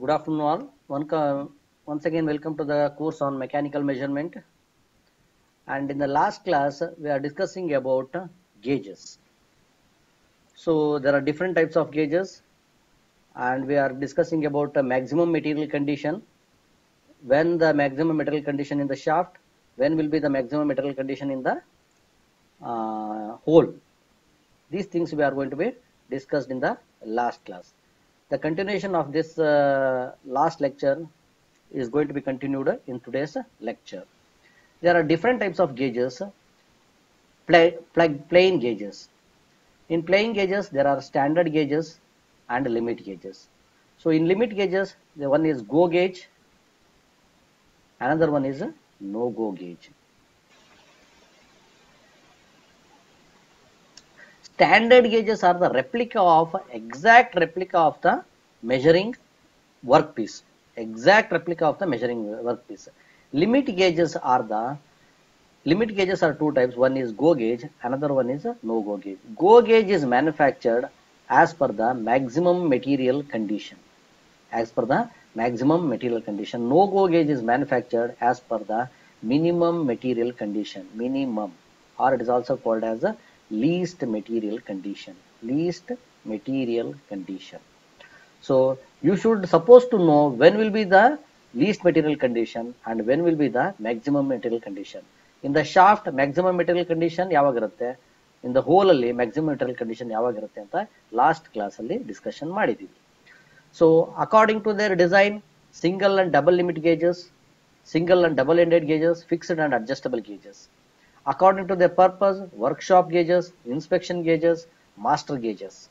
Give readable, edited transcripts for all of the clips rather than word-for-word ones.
Good afternoon, all. Once again, welcome to the course on mechanical measurement. And in the last class, we are discussing about gauges. So there are different types of gauges, and we are discussing about maximum material condition. When the maximum material condition in the shaft, when will be the maximum material condition in the hole? These things we are going to be discussed in the last class. The continuation of this last lecture is going to be continued in today's lecture. There are different types of gauges, plain gauges. In plain gauges, there are standard gauges and limit gauges. So in limit gauges, the one is go gauge, another one is no go gauge. Standard gauges are the exact replica of the measuring workpiece. Exact replica of the measuring workpiece. Limit gauges are two types. One is go gauge, another one is no go gauge. Go gauge is manufactured as per the maximum material condition. As per the maximum material condition. No go gauge is manufactured as per the minimum material condition. Minimum, or it is also called as a least material condition. Least material condition. So you should supposed to know when will be the least material condition and when will be the maximum material condition. In the shaft, maximum material condition yavagirutte, in the hole alli maximum material condition yavagirutte anta last class alli discussion ಮಾಡಿದೀವಿ. So according to their design, single and double limit gauges, single and double ended gauges, fixed and adjustable gauges. According to their purpose, workshop gauges, inspection gauges, master gauges.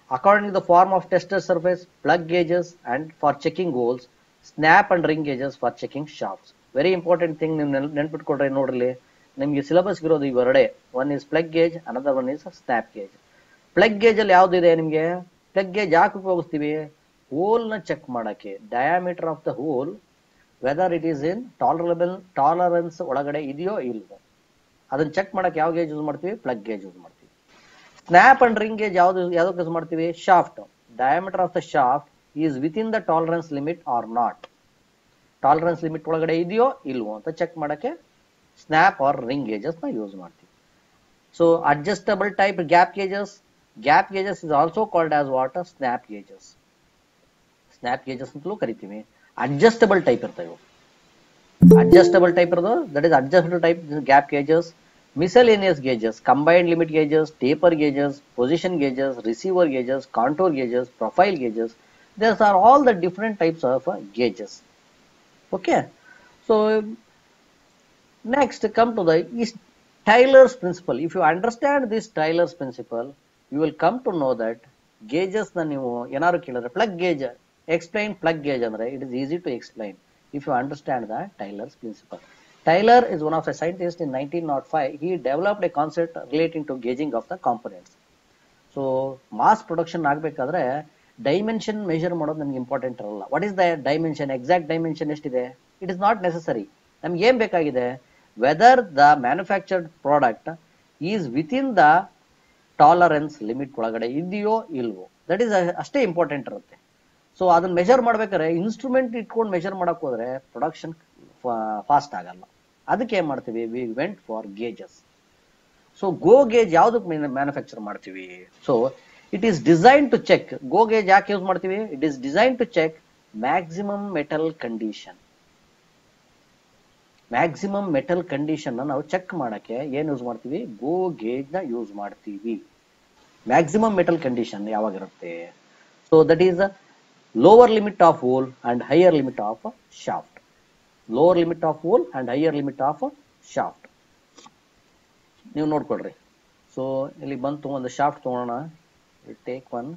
According to the form of tester surface, plug gauges, and for checking holes, snap and ring gauges for checking shafts. Very important thing ನೀವು ನೆನ್ಪಿಟ್ಕೊಡ್ರಿ ನೋಡ್ರಿ, ನಿಮಗೆ syllabus ಇರೋದು ಇವೆರಡೇ. One is plug gauge, another one is snap gauge. Plug gauge ಅಲ್ಲಿ ಯಾವ್ದಿದೆ ನಿಮಗೆ? Plug gauge ಯಾಕೆ ಉಪಯೋಗಿಸ್ತೀವಿ? ಹೋಲ್ ನ ಚೆಕ್ ಮಾಡಕ್ಕೆ, diameter of the hole whether it is in tolerance ಒಳಗಡೆ ಇದೆಯೋ ಇಲ್ವೋ ಅದನ್ನ ಚೆಕ್ ಮಾಡಕ್ಕೆ ಯಾವ ಗೇಜ್ ಯೂಸ್ ಮಾಡ್ತೀವಿ? ಪ್ಲಗ್ ಗೇಜ್ ಯೂಸ್ ಮಾಡ್ತೀವಿ. ಸ್ನ್ಯಾಪ್ ಅಂಡ್ ರಿಂಗ್ ಗೇಜ್ ಯಾವ್ದಕ್ಕೆ ಯೂಸ್ ಮಾಡ್ತೀವಿ? Shaft. Diameter of the shaft is within the tolerance limit or not. Tolerance limit ಒಳಗಡೆ ಇದೆಯೋ ಇಲ್ವೋ ಅಂತ ಚೆಕ್ ಮಾಡಕ್ಕೆ ಸ್ನ್ಯಾಪ್ ಆರ್ ರಿಂಗ್ ಗೇಜಸ್ ನ ಯೂಸ್ ಮಾಡ್ತೀವಿ. So adjustable type gap gauges is also called as what? Snap gauges. Snap gauges ಅಂತಲೂ ಕರಿತೀವಿ. Adjustable type ಇರ್ತವೆ. Adjustable type that is adjustable type gap gauges, miscellaneous gauges, combined limit gauges, taper gauges, position gauges, receiver gauges, contour gauges, profile gauges. These are all the different types of gauges. Okay, so next come to the Taylor's principle. If you understand this Taylor's principle, you will come to know that gauges na ನೀವು ಏನಾರು ಕೇಳಿದ್ರೆ plug gauge, explain plug gauge ಅಂದ್ರೆ it is easy to explain if you understand the Taylor's principle. Taylor is one of the scientists in 1905. He developed a concept relating to gauging of the components. So mass production ಆಗಬೇಕಾದ್ರೆ dimension measure ಮಾಡೋದು ನಮ್ಗೆ important ಇರಲ್ಲ. What is the dimension? Exact dimension ಎಷ್ಟಿದೆ? It is not necessary. ನಮ್ಗೆ ಏನ್ ಬೇಕಾಗಿದೆ? Whether the manufactured product is within the tolerance limit ಒಳಗಡೆ ಇದೆಯೋ ಇಲ್ವೋ, ದಟ್ ಈಸ್ ಅಷ್ಟೇ ಇಂಪಾರ್ಟೆಂಟ್ ಇರುತ್ತೆ. ಸೊ ಅದನ್ನ ಮೆಜರ್ ಮಾಡ್ಬೇಕಾದ್ರೆ ಇನ್ಸ್ಟ್ರೂಮೆಂಟ್ ಇಟ್ಕೊಂಡು ಮೆಜರ್ ಮಾಡಕ್ ಹೋದ್ರೆ ಪ್ರೊಡಕ್ಷನ್ ಫಾಸ್ಟ್ ಆಗಲ್ಲ. ಅದಕ್ಕೆ ಏನ್ ಮಾಡ್ತೀವಿ? We went for gauges. So go gauge ಯಾವ್ದಕ್ಕೆ ಮ್ಯಾನುಫ್ಯಾಕ್ಚರ್ ಮಾಡ್ತೀವಿ? So it is design to check. Go gauge ಯಾಕೆ ಯೂಸ್ ಮಾಡ್ತೀವಿ? It is design to check maximum metal condition. Maximum metal condition ನಾವು ಚೆಕ್ ಮಾಡಕ್ಕೆ ಏನ್ ಯೂಸ್ ಮಾಡ್ತೀವಿ? ಗೋ ಗೇಜ್ ನ use ಮಾಡ್ತೀವಿ. ಮ್ಯಾಕ್ಸಿಮಮ್ ಮೆಟಲ್ ಕಂಡೀಷನ್ ಯಾವಾಗಿರುತ್ತೆ? So that is lower limit of hole and higher limit of shaft. Lower limit of hole and higher limit of shaft. ನೀವು ನೋಡ್ಕೊಳ್ರಿ. So ಇಲ್ಲಿ ಬಂತು ಒಂದು ಶಾಫ್ಟ್ ತಗೋಣ. Take one.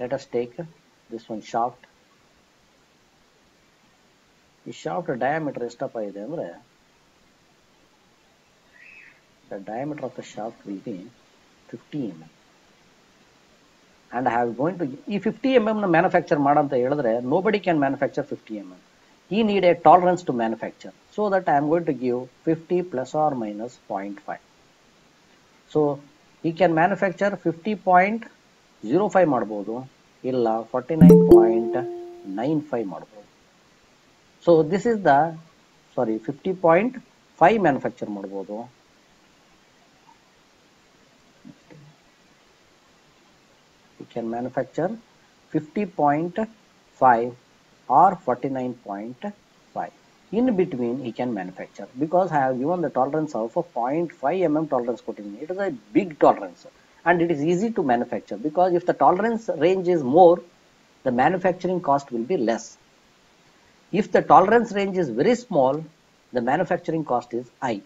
Let us take this one shaft. ಈ shaft diameter ಎಷ್ಟಪ್ಪ ಇದೆ ಅಂದ್ರೆ the diameter of the shaft will be 50 mm. And I have going to ಈ 50 mm ನ ಮ್ಯಾನುಫ್ಯಾಕ್ಚರ್ ಮಾಡಂತ ಹೇಳಿದ್ರೆ nobody can manufacture 50 mm. He need a tolerance to manufacture. So that I am going to give 50 plus or minus 0.5. So he can manufacture 50.05 ಮಾಡಬಹುದು ಇಲ್ಲ 49.95 ಮಾಡಬಹುದು. So this is the 50.5 manufacture ಮಾಡಬಹುದು. He can manufacture 50.5 or 49.5. In between he can manufacture, because I have given the tolerance of a 0.5 mm tolerance coating. It is a big tolerance and it is easy to manufacture, because if the tolerance range is more, the manufacturing cost will be less. If the tolerance range is very small, the manufacturing cost is high.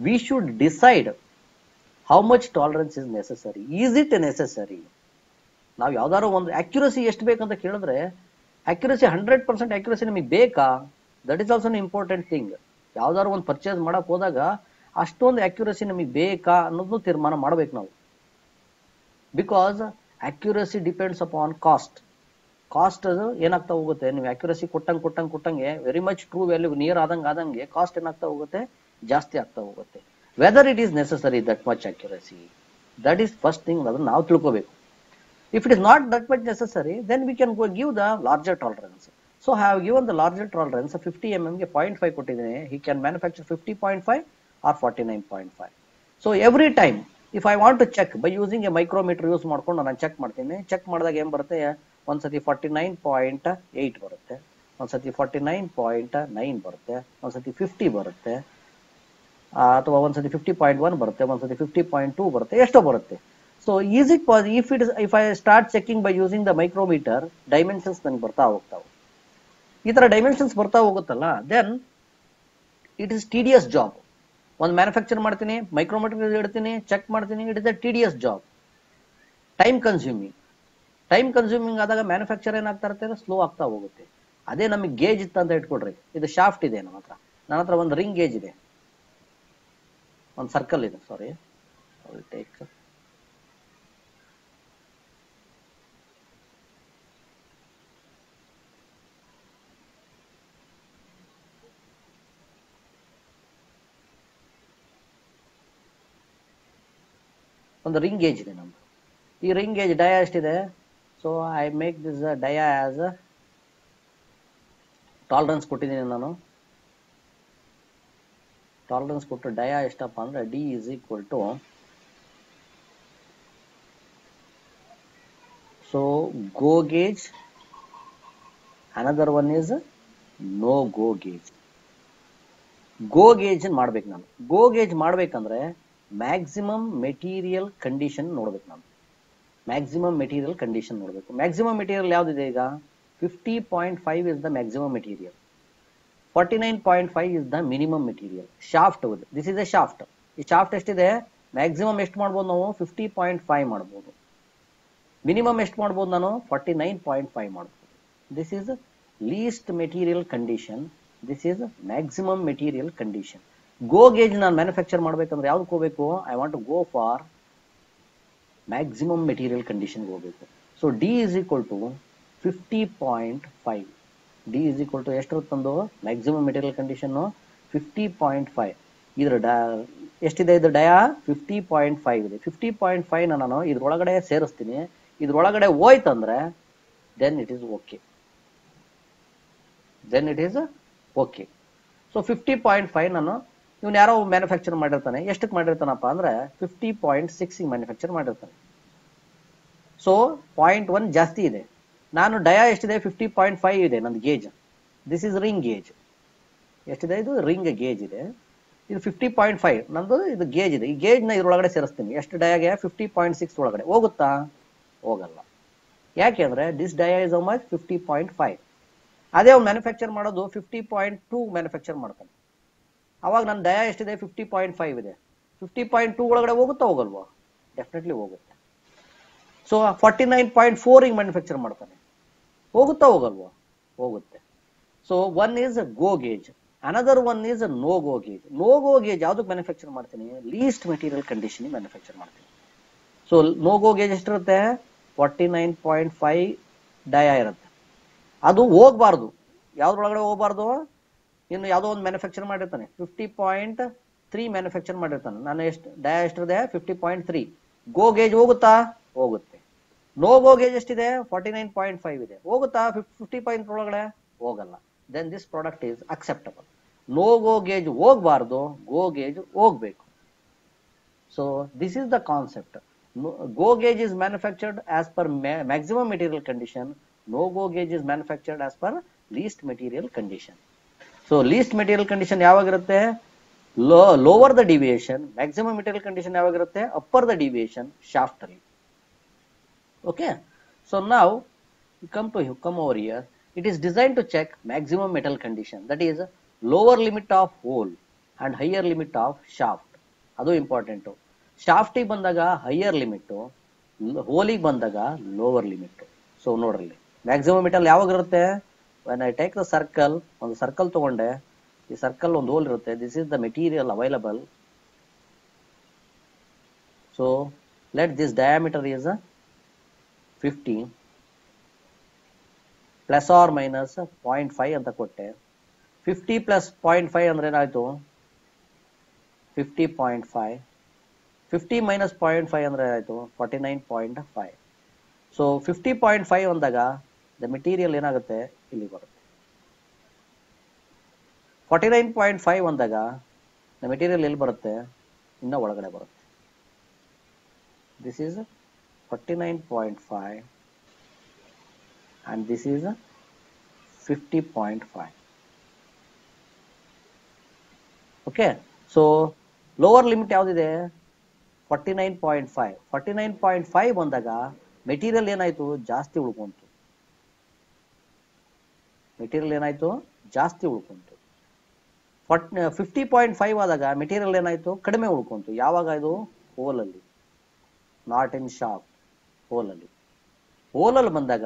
We should decide how much tolerance is necessary. Is it necessary? ನಾವು ಯಾವ್ದಾದ್ರು ಒಂದು accuracy ಎಷ್ಟು ಬೇಕಂತ ಕೇಳಿದ್ರೆ, accuracy 100% accuracy ನಮಗೆ ಬೇಕಾ? That is also important thing. ಯಾವ್ದಾದ್ರು ಒಂದು ಪರ್ಚೇಸ್ ಮಾಡಕ್ ಹೋದಾಗ ಅಷ್ಟೊಂದು ಅಕ್ಯುರಸಿ ನಮಗೆ ಬೇಕಾ ಅನ್ನೋದು ತೀರ್ಮಾನ ಮಾಡ್ಬೇಕು ನಾವು. Because accuracy depends upon cost. Cost ಏನಾಗ್ತಾ ಹೋಗುತ್ತೆ, ನೀವು ಅಕ್ಯುರಸಿ ಕೊಟ್ಟಂಗೆ very much true value near ಆದಂಗೆ ಕಾಸ್ಟ್ ಏನಾಗ್ತಾ ಹೋಗುತ್ತೆ, ಜಾಸ್ತಿ ಆಗ್ತಾ ಹೋಗುತ್ತೆ. Weather it is necessary that much accuracy, that is first thing, ಅದನ್ನ ನಾವು ತಿಳ್ಕೋಬೇಕು. If it is not that much necessary, then we can go give the larger tolerance. So I have given the larger tolerance 50 mm ಗೆ 0.5 ಕೊಟ್ಟಿದ್ದೇನೆ. He can manufacture 50.5 or 49.5. So every time if I want to check by using a micrometer use ಮಾಡ್ಕೊಂಡು ನಾನು check ಮಾಡ್ತೀನಿ. Check ಮಾಡಿದಾಗ ಏನ್ ಬರುತ್ತೆ, ಒಂದ್ಸತಿ 49.8 ಬರುತ್ತೆ, ಒಂದ್ಸತಿ 49.9 ಬರುತ್ತೆ, ಒಂದ್ಸತಿ 50 ಬರುತ್ತೆ, ಅಥವಾ ಒಂದ್ಸತಿ 50.1 ಬರುತ್ತೆ, ಒಂದ್ಸತಿ 50.2 ಬರುತ್ತೆ, ಎಷ್ಟೋ ಬರುತ್ತೆ. So is it possible, if I start checking by using the micrometer, dimensions ನನಗೆ ಬರ್ತಾ ಹೋಗ್ತಾವೆ. ಈ ತರ ಡೈಮೆನ್ಷನ್ಸ್ ಬರ್ತಾ ಹೋಗುತ್ತಲ್ಲ, then it is tedious job. ಒಂದು ಮ್ಯಾನುಫ್ಯಾಕ್ಚರ್ ಮಾಡ್ತೀನಿ, ಮೈಕ್ರೋಮೀಟರ್ ಇಡ್ತೀನಿ, ಚೆಕ್ ಮಾಡ್ತೀನಿ, it is a tedious job, time consuming ಆದಾಗ ಮ್ಯಾನುಫ್ಯಾಕ್ಚರ್ ಏನಾಗ್ತಾ ಇರುತ್ತೆ, ಸ್ಲೋ ಆಗ್ತಾ ಹೋಗುತ್ತೆ. ಅದೇ ನಮಗೆ ಗೇಜ್ ಇತ್ತು ಅಂತ ಇಟ್ಕೊಡ್ರಿ, ಇದು ಶಾಫ್ಟ್ ಇದೆ ನನ್ನ ಹತ್ರ ಒಂದು ರಿಂಗ್ ಗೇಜ್ ಇದೆ, ಒಂದು ಸರ್ಕಲ್ ಇದೆ, ಸಾರಿ ಟೇಕ್ ಒಂದು ರಿಂಗ್ ಗೇಜ್ ಇದೆ ನಮ್ದು. ಈ ರಿಂಗ್ ಗೇಜ್ ಡಯಾ ಎಷ್ಟಿದೆ, so I make this dia as tolerance ಕೊಟ್ಟಿದ್ದೀನಿ ನಾನು. ಟಾಲರೆನ್ಸ್ ಕೊಟ್ಟು ಡಯಾ ಎಷ್ಟಪ್ಪ ಅಂದ್ರೆ D is equal to, so go gauge, another one is no go gauge. Go gauge ಮಾಡ್ಬೇಕು ನಾನು. ಗೋ ಗೇಜ್ ಮಾಡ್ಬೇಕಂದ್ರೆ ಮ್ಯಾಕ್ಸಿಮಮ್ ಮೆಟೀರಿಯಲ್ ಕಂಡೀಷನ್ ನೋಡ್ಬೇಕು ನಾನು. ಮ್ಯಾಕ್ಸಿಮಮ್ ಮೆಟೀರಿಯಲ್ ಕಂಡೀಷನ್ ನೋಡ್ಬೇಕು. ಮ್ಯಾಕ್ಸಿಮಮ್ ಮೆಟೀರಿಯಲ್ ಯಾವ್ದಿದೆ ಈಗ, 50.5 is the maximum material, 49.5 is the minimum material. Shaft, this is a shaft. ಈ shaft ಎಷ್ಟಿದೆ, ಮ್ಯಾಕ್ಸಿಮಮ್ ಎಷ್ಟು ಮಾಡ್ಬೋದು ನಾವು, 50.5 ಮಾಡ್ಬೋದು. ಮಿನಿಮಮ್ ಎಷ್ಟು ಮಾಡ್ಬೋದು ನಾನು, 49.5 ಮಾಡ್ಬೋದು. This is least material condition, this is maximum material condition. Go gauge ನಾನು ಮ್ಯಾನುಫ್ಯಾಕ್ಚರ್ ಮಾಡ್ಬೇಕಂದ್ರೆ ಯಾವ್ದಕ್ಕೆ ಹೋಗ್ಬೇಕು, I want to go for maximum material condition ಹೋಗ್ಬೇಕು. So D is equal to 50.5. D is equal to ಎಷ್ಟಿರುತ್ತಂದು, ಮ್ಯಾಕ್ಸಿಮಮ್ ಮೆಟೀರಿಯಲ್ ಕಂಡೀಷನ್ 50.5. ಇದ್ರ ಎಷ್ಟಿದೆ, ಇದು dia 50.5 ಇದೆ. 50.5 ನಾನು ಇದ್ರೊಳಗಡೆ ಸೇರಿಸ್ತೀನಿ. ಇದ್ರೊಳಗಡೆ ಹೋಯ್ತಂದ್ರೆ then it is okay. So 50.5 ನಾನು, ಇವನು ಯಾರೋ ಮ್ಯಾನುಫ್ಯಾಕ್ಚರ್ ಮಾಡಿರ್ತಾನೆ, ಎಷ್ಟಕ್ಕೆ ಮಾಡಿರ್ತಾನಪ್ಪ ಅಂದ್ರೆ 50.6 ಮ್ಯಾನುಫ್ಯಾಕ್ಚರ್ ಮಾಡಿರ್ತಾನೆ. ಸೊ 0.1 ಜಾಸ್ತಿ ಇದೆ. ನಾನು ಡಯಾ ಎಷ್ಟಿದೆ, 50.5 ಇದೆ ನಂದು gauge. This is ring gauge. ಎಷ್ಟಿದೆ, ಇದು ರಿಂಗ್ ಗೇಜ್ ಇದೆ. ಇದು 50.5 ನಂದು, ಇದು ಗೇಜ್ ಇದೆ. ಈ ಗೇಜ್ ನ ಇದ್ರೊಳಗಡೆ ಸೇರಿಸ್ತೀನಿ. ಎಷ್ಟು ಡಯಾಗೆ, 50.6 ಒಳಗಡೆ ಹೋಗುತ್ತಾ, ಹೋಗಲ್ಲ. ಯಾಕೆಂದ್ರೆ this dia is how much, 50.5. ಅದೇ ಅವ್ನು ಮ್ಯಾನುಫ್ಯಾಕ್ಚರ್ ಮಾಡೋದು 50.2 ಮ್ಯಾನುಫ್ಯಾಕ್ಚರ್ ಮಾಡ್ತಾನೆ. ಅವಾಗ ನನ್ನ ಡಯಾ ಎಷ್ಟಿದೆ, 50.5 ಇದೆ. 50.2 ಒಳಗಡೆ ಹೋಗುತ್ತಾ, ಹೋಗಲ್ವಾ, ಡೆಫಿನೆಟ್ಲಿ ಹೋಗುತ್ತೆ. ಸೊ 49.4 ಮ್ಯಾನುಫ್ಯಾಕ್ಚರ್ ಮಾಡ್ತಾನೆ, ಹೋಗುತ್ತಾ ಹೋಗಲ್ವಾ, ಹೋಗುತ್ತೆ. So one is go gauge, another one is no go gauge. No go gauge ಯಾವುದಕ್ಕೆ ಮ್ಯಾನುಫ್ಯಾಕ್ಚರ್ ಮಾಡ್ತೀನಿ? ಲೀಸ್ಟ್ ಮೆಟೀರಿಯಲ್ ಕಂಡೀಷನ್ ಮ್ಯಾನುಫ್ಯಾಕ್ಚರ್ ಮಾಡ್ತೀನಿ. ಸೊ ನೋ ಗೋ ಗೇಜ್ ಎಷ್ಟಿರುತ್ತೆ? 49.5 ಡಯಾ ಇರುತ್ತೆ. ಅದು ಹೋಗ್ಬಾರ್ದು, ಯಾವ್ದ್ರೊಳಗಡೆ ಹೋಗ್ಬಾರ್ದು? ಇನ್ನು ಯಾವುದೋ ಒಂದು ಮ್ಯಾನುಫ್ಯಾಕ್ಚರ್ ಮಾಡಿರ್ತಾನೆ 50.3 ಮ್ಯಾನುಫ್ಯಾಕ್ಚರ್ ಮಾಡಿರ್ತಾನೆ. ನಾನು ಎಷ್ಟು ಡಯಾ ಎಷ್ಟಿದೆ? 50.3. ಗೋ ಗೇಜ್ ಹೋಗುತ್ತಾ? ಹೋಗುತ್ತೆ. ನೋ ಗೋ ಗೇಜ್ ಎಷ್ಟಿದೆ? 49.5 ಇದೆ. ಹೋಗುತ್ತಾ 50 ಒಳಗಡೆ? ಹೋಗಲ್ಲ. Then this product is acceptable. No go gauge ಹೋಗ್ಬಾರ್ದು, ಗೋ ಗೇಜ್ ಹೋಗ್ಬೇಕು. So this is the concept. Go gauge is manufactured as per maximum material condition. No go gauge is manufactured as per least material condition. So least material condition ಯಾವಾಗಿರುತ್ತೆ? Lower the deviation. Maximum material condition ಯಾವಾಗಿರುತ್ತೆ? Upper the deviation shaft ಅಲ್ಲಿ. Okay. So now you come over here. It is designed to check maximum metal condition. That is lower limit of hole and higher limit of shaft. ಅದು important. ಶಾಫ್ಟಿಗೆ ಬಂದಾಗ higher limit, ಹೋಲಿಗೆ ಬಂದಾಗ lower limit. So ನೋಡ್ರಿ, maximum metal ಯಾವಾಗ ಇರುತ್ತೆ? When I take the circle, ಒಂದು circle ತಗೊಂಡೆ, ಈ ಸರ್ಕಲ್ ಒಂದು ಹೋಲ್ ಇರುತ್ತೆ. This is the material available. So let this diameter is 50 plus or minus 0.5 ಅಂತ ಕೊಟ್ಟೆ. 50 ಪ್ಲಸ್ 0.5 ಅಂದ್ರೆ ಏನಾಯ್ತು? 50.5. 50 ಮೈನಸ್ 0.5 ಅಂದ್ರೆ ಆಯ್ತು 49.5. ಸೊ 50.5 ಅಂದಾಗ ದ ಮೆಟೀರಿಯಲ್ ಏನಾಗುತ್ತೆ? ಇಲ್ಲಿ ಬರುತ್ತೆ. 49.5 ಅಂದಾಗ ದ ಮೆಟೀರಿಯಲ್ ಎಲ್ಲಿ ಬರುತ್ತೆ? ಇನ್ನ ಒಳಗಡೆ ಬರುತ್ತೆ. This is 49.5 and this is 50.5. okay, so lower limit ಯಾವ್ದಿದೆ? 49.5. 49.5 ಬಂದಾಗ ಮೆಟೀರಿಯಲ್ ಏನಾಯ್ತು? ಜಾಸ್ತಿ ಉಳ್ಕೊಂತು. ಮೆಟೀರಿಯಲ್ ಏನಾಯ್ತು? ಜಾಸ್ತಿ ಉಳ್ಕೊಂತು. 50.5 ಆದಾಗ ಮೆಟೀರಿಯಲ್ ಏನಾಯ್ತು? ಕಡಿಮೆ ಉಳ್ಕೊಂತು. ಯಾವಾಗ? ಇದು ಹೋಲಲ್ಲಿ, ನಾಟ್ ಇನ್ ಶಾಫ್ಟ್, ಹೋಲಲ್ಲಿ. ಹೋಲಲ್ಲಿ ಬಂದಾಗ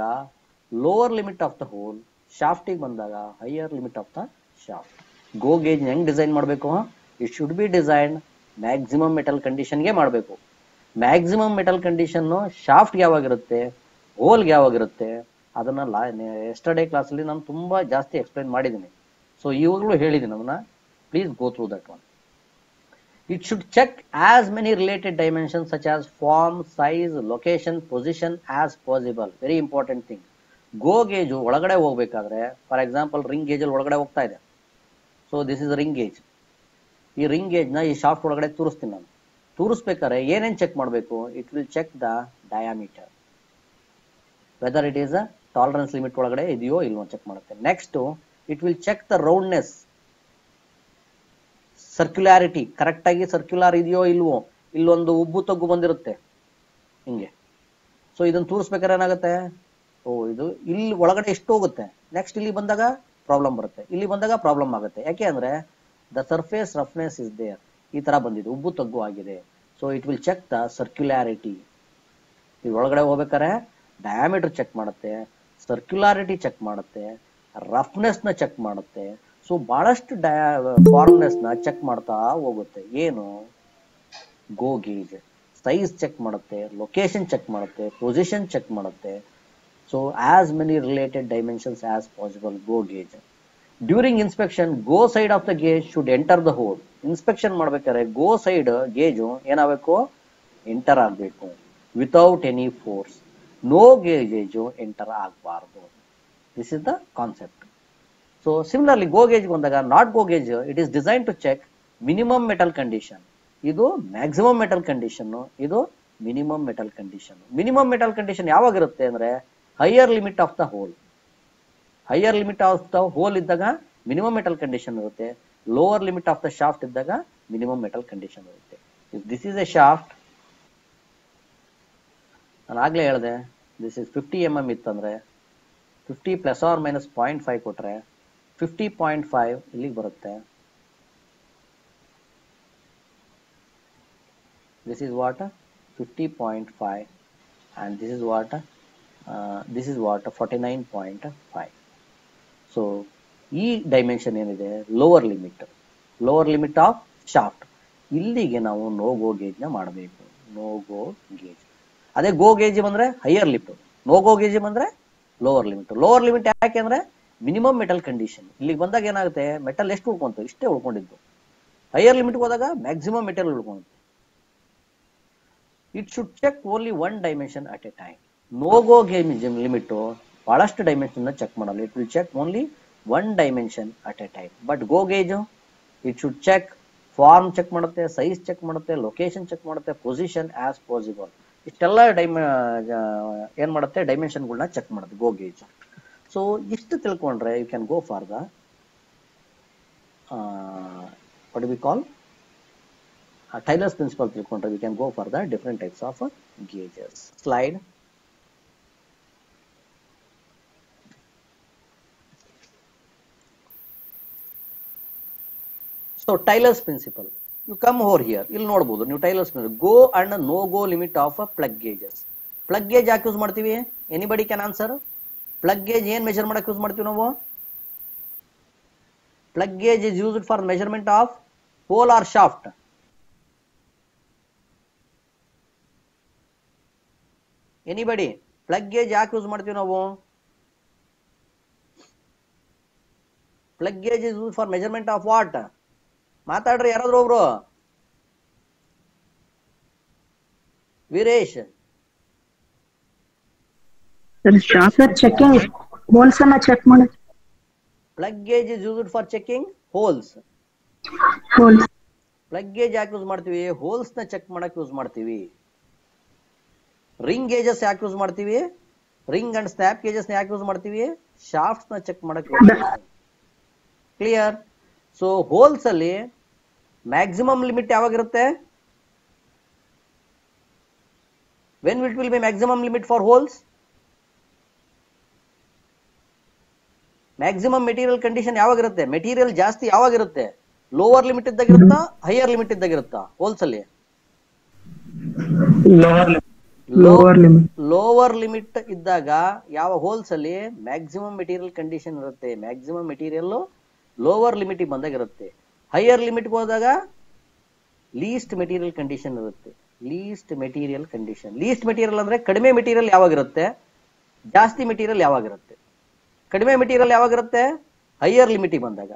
lower limit of the hole, ಶಾಫ್ಟಿಗೆ ಬಂದಾಗ higher limit of the shaft. Go gauge ಹೆಂಗ್ ಡಿಸೈನ್ ಮಾಡಬೇಕು? It should be design maximum metal ಕಂಡೀಷನ್ಗೆ ಮಾಡಬೇಕು. ಮ್ಯಾಕ್ಸಿಮಮ್ ಮೆಟಲ್ ಕಂಡೀಷನ್ ಶಾಫ್ಟ್ಗೆ ಯಾವಾಗಿರುತ್ತೆ, ಹೋಲ್ಗೆ ಯಾವಾಗಿರುತ್ತೆ, ಅದನ್ನ ಎಸ್ಟರ್ಡೇ ಕ್ಲಾಸಲ್ಲಿ ನಾನು ತುಂಬಾ ಜಾಸ್ತಿ ಎಕ್ಸ್ಪ್ಲೈನ್ ಮಾಡಿದ್ದೀನಿ. ಸೊ ಇವಾಗಲೂ ಹೇಳಿದ್ದೀನಿ ಅದನ್ನ. Please go through that one. It should check as many related dimensions such as form, size, location, position as possible. Very important thing. Go gauge ಒಳಗಡೆ ಹೋಗ್ಬೇಕಾದ್ರೆ, ಫಾರ್ ಎಕ್ಸಾಂಪಲ್ ರಿಂಗ್ ಗೇಜ್ ಅಲ್ಲಿ ಒಳಗಡೆ ಹೋಗ್ತಾ ಇದೆ. So this is ring gauge. ಈ ring gauge ನ ಈ shaft ಒಳಗಡೆ ತೂರಿಸ್ತೀನಿ ನಾನು. ತೂರಿಸ್ಬೇಕಾದ್ರೆ ಏನೇನ್ ಚೆಕ್ ಮಾಡಬೇಕು? It will check the diameter, whether it is tolerance limit ಒಳಗಡೆ ಇದೆಯೋ ಇಲ್ವೋ ಚೆಕ್ ಮಾಡುತ್ತೆ. Next it will check the roundness, circularity, correct ಆಗಿ ಸರ್ಕ್ಯುಲರ್ ಇದೆಯೋ ಇಲ್ವೋ. ಇಲ್ಲೊಂದು ಉಬ್ಬು ತಗ್ಗು ಬಂದಿರುತ್ತೆ ಹಿಂಗೆ. ಸೊ ಇದನ್ನ ತೂರಿಸ್ಬೇಕಾದ್ರೆ ಏನಾಗುತ್ತೆ? ಓ ಇದು ಇಲ್ಲಿ ಒಳಗಡೆ ಎಷ್ಟು ಹೋಗುತ್ತೆ, ನೆಕ್ಸ್ಟ್ ಇಲ್ಲಿ ಬಂದಾಗ ಪ್ರಾಬ್ಲಮ್ ಬರುತ್ತೆ, ಇಲ್ಲಿ ಬಂದಾಗ ಪ್ರಾಬ್ಲಮ್ ಆಗುತ್ತೆ. ಯಾಕೆ ಅಂದ್ರೆ the surface roughness is there, ಈ ತರ ಬಂದಿದೆ, ಉಬ್ಬು ತಗ್ಗು ಆಗಿದೆ. So it will check the circularity. ಇದು ಒಳಗಡೆ ಹೋಗ್ಬೇಕಾದ್ರೆ ಡಯಾಮೀಟರ್ ಚೆಕ್ ಮಾಡುತ್ತೆ, ಸರ್ಕ್ಯುಲಾರಿಟಿ ಚೆಕ್ ಮಾಡುತ್ತೆ, ರಫ್ನೆಸ್ ನ ಚೆಕ್ ಮಾಡುತ್ತೆ. ಸೊ ಬಹಳಷ್ಟು ಫಾರ್ಮ್ನೆಸ್ ನ ಚೆಕ್ ಮಾಡ್ತಾ ಹೋಗುತ್ತೆ. ಏನು? ಗೋ ಗೇಜ್ ಸೈಜ್ ಚೆಕ್ ಮಾಡುತ್ತೆ, ಲೊಕೇಶನ್ ಚೆಕ್ ಮಾಡುತ್ತೆ, ಪೊಸಿಷನ್ ಚೆಕ್ ಮಾಡುತ್ತೆ. So as many related dimensions as possible go gauge. During inspection go side of the gauge should enter the hole. Inspection ಮಾಡ್ಬೇಕಾದ್ರೆ go side gauge ಏನಾಗಬೇಕು? Enter ಆಗಬೇಕು, without any force. No gauge enter ಆಗಬಾರ್ದು. This is the concept. So similarly go gauge ಬಂದಾಗ not go gauge, it is designed to check minimum metal condition. ಇದು maximum metal condition, ಇದು minimum metal condition. minimum metal condition ಯಾವಾಗಿರುತ್ತೆ ಅಂದ್ರೆ higher limit of the hole. higher limit of the hole ಇದ್ದಾಗ minimum metal condition ಇರುತ್ತೆ, lower limit of the shaft ಇದ್ದಾಗ minimum metal condition ಇರುತ್ತೆ. if this is a shaft, ನಾನು ಆಗ್ಲೇ ಹೇಳಿದೆ this is 50 mm ಇತ್ತಂದ್ರೆ 50 plus or minus 0.5 ಕೊಟ್ರೆ 50.5 ಇಲ್ಲಿಗೆ ಬರುತ್ತೆ. This is what 50.5 and this is what 49.5. So ಈ ಡೈಮೆನ್ಷನ್ ಏನಿದೆ ಲೋವರ್ ಲಿಮಿಟ್ ಆಫ್ ಶಾಫ್ಟ್. ಇಲ್ಲಿಗೆ ನಾವು ನೋ ಗೋ ಗೇಜ್ ನ ಮಾಡಬೇಕು. No go gauge. ಅದೇ ಗೋ ಗೇಜ್ ಬಂದ್ರೆ higher limit, no go gauge ಬಂದ್ರೆ ಲೋವರ್ ಲಿಮಿಟ್. ಯಾಕೆ ಅಂದ್ರೆ ಮಿನಿಮಮ್ ಮೆಟಲ್ ಕಂಡೀಷನ್. ಇಲ್ಲಿಗೆ ಬಂದಾಗ ಏನಾಗುತ್ತೆ, ಮೆಟಲ್ ಎಷ್ಟು ಉಳ್ಕೊಂತು, ಇಷ್ಟೇ ಉಳ್ಕೊಂಡಿದ್ದು. ಹೈಯರ್ ಲಿಮಿಟ್ ಹೋದಾಗ ಮ್ಯಾಕ್ಸಿಮಮ್ ಮೆಟಲ್ ಉಳ್ಕೊಂತು. It should check only one dimension at a time. No go gauge limit ಬಹಳಷ್ಟು ಡೈಮೆನ್ಷನ್ ಚೆಕ್ ಮಾಡಲ್ಲ. It will check only one dimension at a time. But go gauge it should check form check ಮಾಡುತ್ತೆ, size check ಮಾಡುತ್ತೆ, location check ಮಾಡುತ್ತೆ, position as possible. ಇಷ್ಟೆಲ್ಲ ಏನ್ ಮಾಡುತ್ತೆ, ಡೈಮೆನ್ಷನ್ಗಳನ್ನ check ಮಾಡುತ್ತೆ ಗೋ gauge. So ಇಷ್ಟು ತಿಳ್ಕೊಂಡ್ರೆ you can go for the what do we call Taylor's principle ತಿಳ್ಕೊಂಡ್ರೆ we can go for the different types of gauges. Slide. So Taylor's principle, you come over here, ಇಲ್ಲಿ ನೋಡಬಹುದು ನೀವು Taylor's principle, go and no go limit of plug gauges. Plug gauge ಯಾಕೆ use ಮಾಡ್ತೀವಿ? Anybody can answer. Plug gauge ಏನ್ measure ಮಾಡಕ್ಕೆ use ಮಾಡ್ತೀವಿ ನಾವು? Plug gauge is used for measurement of hole or shaft. Anybody? Plug gauge ಯಾಕೆ use ಮಾಡ್ತೀವಿ ನಾವು? Plug gauge is used for measurement of what? ಮಾತಾಡ್ರಿ ಯಾರಾದ್ರೂ ಒಬ್ರು. ವೀರೇಶ್. ಸರ್ ಚೆಕಿಂಗ್ ಹೋಲ್ಸ್ ಅನ್ನ ಚೆಕ್ ಮಾಡಿ. Plug gauge is used for checking holes. Plug gauge ಯಾಕೆ use ಮಾಡ್ತೀವಿ? ಹೋಲ್ಸ್ ನ ಚೆಕ್ ಮಾಡಕ್ಕೆ ಯೂಸ್ ಮಾಡ್ತೀವಿ. ರಿಂಗ್ ಗೇಜಸ್ ಯಾಕೆ ಯೂಸ್ ಮಾಡ್ತೀವಿ? ರಿಂಗ್ ಅಂಡ್ ಸ್ನ್ಯಾಪ್ ಗೇಜಸ್ ನ ಯಾಕೆ ಯೂಸ್ ಮಾಡ್ತೀವಿ? ಶಾಫ್ಟ್ಸ್ ನ ಚೆಕ್ ಮಾಡಕ್ಕೆ ಯೂಸ್ ಮಾಡ್ತೀವಿ. ಕ್ಲಿಯರ್? ಸೊ ಹೋಲ್ಸ್ ಅಲ್ಲಿ ಮ್ಯಾಕ್ಸಿಮಮ್ ಲಿಮಿಟ್ ಯಾವಾಗಿರುತ್ತೆ? When it will be maximum limit for holes? Maximum material condition ಯಾವಾಗಿರುತ್ತೆ? ಮೆಟೀರಿಯಲ್ ಜಾಸ್ತಿ ಯಾವಾಗಿರುತ್ತೆ? ಲೋವರ್ ಲಿಮಿಟ್ ಇದ್ದಾಗಿರುತ್ತಾ, ಹೈಯರ್ ಲಿಮಿಟ್ ಇದ್ದಾಗಿರುತ್ತಾ? ಹೋಲ್ಸ್ ಅಲ್ಲಿ ಲೋವರ್ ಲಿಮಿಟ್ ಇದ್ದಾಗ ಯಾವ ಹೋಲ್ಸ್ ಅಲ್ಲಿ ಮ್ಯಾಕ್ಸಿಮಮ್ ಮೆಟೀರಿಯಲ್ ಕಂಡೀಷನ್ ಇರುತ್ತೆ. ಮ್ಯಾಕ್ಸಿಮಮ್ ಮೆಟೀರಿಯಲ್ ಲೋವರ್ ಲಿಮಿಟ್ ಬಂದಾಗಿರುತ್ತೆ. ಹೈಯರ್ ಲಿಮಿಟ್ ಹೋದಾಗ ಲೀಸ್ಟ್ ಮೆಟೀರಿಯಲ್ ಕಂಡೀಷನ್ ಇರುತ್ತೆ. ಲೀಸ್ಟ್ ಮೆಟೀರಿಯಲ್ ಅಂದ್ರೆ ಕಡಿಮೆ ಮೆಟೀರಿಯಲ್ ಯಾವಾಗಿರುತ್ತೆ, ಜಾಸ್ತಿ ಮೆಟೀರಿಯಲ್ ಯಾವಾಗಿರುತ್ತೆ? ಕಡಿಮೆ ಮೆಟೀರಿಯಲ್ ಯಾವಾಗಿರುತ್ತೆ? ಹೈಯರ್ ಲಿಮಿಟಿಗೆ ಬಂದಾಗ.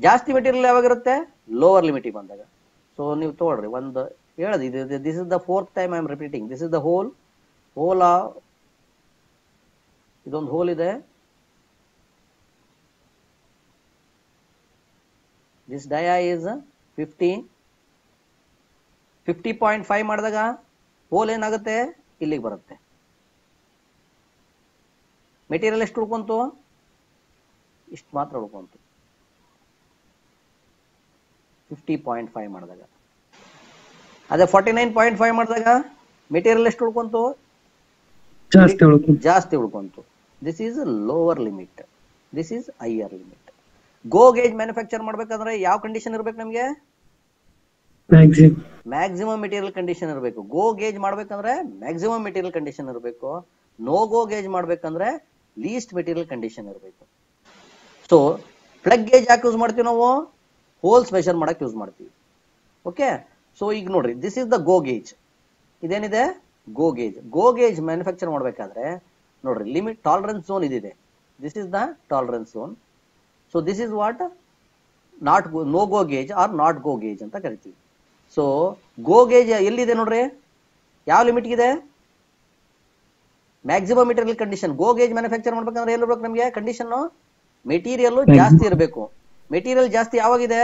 ಜಾಸ್ತಿ ಮೆಟೀರಿಯಲ್ ಯಾವಾಗಿರುತ್ತೆ? ಲೋವರ್ ಲಿಮಿಟಿಗೆ ಬಂದಾಗ. ಸೊ ನೀವು ತಗೊಳ್ರಿ, ಒಂದು ಹೇಳದ್ ಇದು, this is the fourth time I am repeating. This is the whole ಇದೊಂದು ಹೋಲ್ ಇದೆ. ದಿಸ್ ಡಯಾ ಈಸ್ 50.5 ಮಾಡಿದಾಗ ಹೋಲ್ ಏನಾಗುತ್ತೆ? ಇಲ್ಲಿಗೆ ಬರುತ್ತೆ. ಮೆಟೀರಿಯಲ್ ಎಷ್ಟು ಉಳ್ಕೊಂತು? ಇಷ್ಟು ಮಾತ್ರ ಉಳ್ಕೊಂತು. 50.5 ಮಾಡಿದಾಗ. ಅದೇ 49.5 ಮಾಡಿದಾಗ ಮೆಟೀರಿಯಲ್ ಎಷ್ಟು ಉಳ್ಕೊಂತು? ಜಾಸ್ತಿ ಉಳ್ಕೊಂತು. This is lower limit, this is higher limit. Go gauge manufacture ಮಾಡ್ಬೇಕಂದ್ರೆ ಯಾವ ಕಂಡೀಷನ್ ಇರ್ಬೇಕು ನಮ್ಗೆ? ಮ್ಯಾಕ್ಸಿಮಮ್ ಮೆಟೀರಿಯಲ್ ಕಂಡೀಷನ್ ಇರಬೇಕು. ಗೋ ಗೇಜ್ ಮಾಡ್ಬೇಕಂದ್ರೆ ಮ್ಯಾಕ್ಸಿಮಮ್ ಮೆಟೀರಿಯಲ್ ಕಂಡೀಷನ್ ಇರಬೇಕು. ನೋ ಗೋ ಗೇಜ್ ಮಾಡ್ಬೇಕಂದ್ರೆ ಲೀಸ್ಟ್ ಮೆಟೀರಿಯಲ್ ಕಂಡೀಷನ್ ಇರಬೇಕು. ಸೊ ಪ್ಲಗ್ ಗೇಜ್ ಯಾಕೆ ಯೂಸ್ ಮಾಡ್ತೀವಿ ನಾವು? ಹೋಲ್ಸ್ ಮೆಷರ್ ಮಾಡಕ್ ಯೂಸ್ ಮಾಡ್ತೀವಿ. ಓಕೆ, ಸೊ ಈಗ ನೋಡ್ರಿ, this is the go gauge. ಇದೇನಿದೆ? Go gauge. Go gauge manufacture ಮಾಡ್ಬೇಕಾದ್ರೆ ನೋಡ್ರಿ, ಲಿಮಿಟ್ ಟಾಲರೆನ್ಸ್ ಝೋನ್ ಇದಿದೆ. This is the tolerance zone. So this is what no go gauge or not go gauge ಅಂತ ಕರಿತೀವಿ. So go gauge ಎಲ್ಲಿದೆ ನೋಡ್ರಿ? ಯಾವ limit ಇದೆ? Maximum material condition. Go gauge manufacture ಮಾಡ್ಬೇಕಂದ್ರೆ ಎಲ್ಲಿರ್ಬೇಕು ನಮಗೆ ಕಂಡೀಷನ್? ಮೆಟೀರಿಯಲ್ ಜಾಸ್ತಿ ಇರಬೇಕು. ಮೆಟೀರಿಯಲ್ ಜಾಸ್ತಿ ಯಾವಾಗಿದೆ?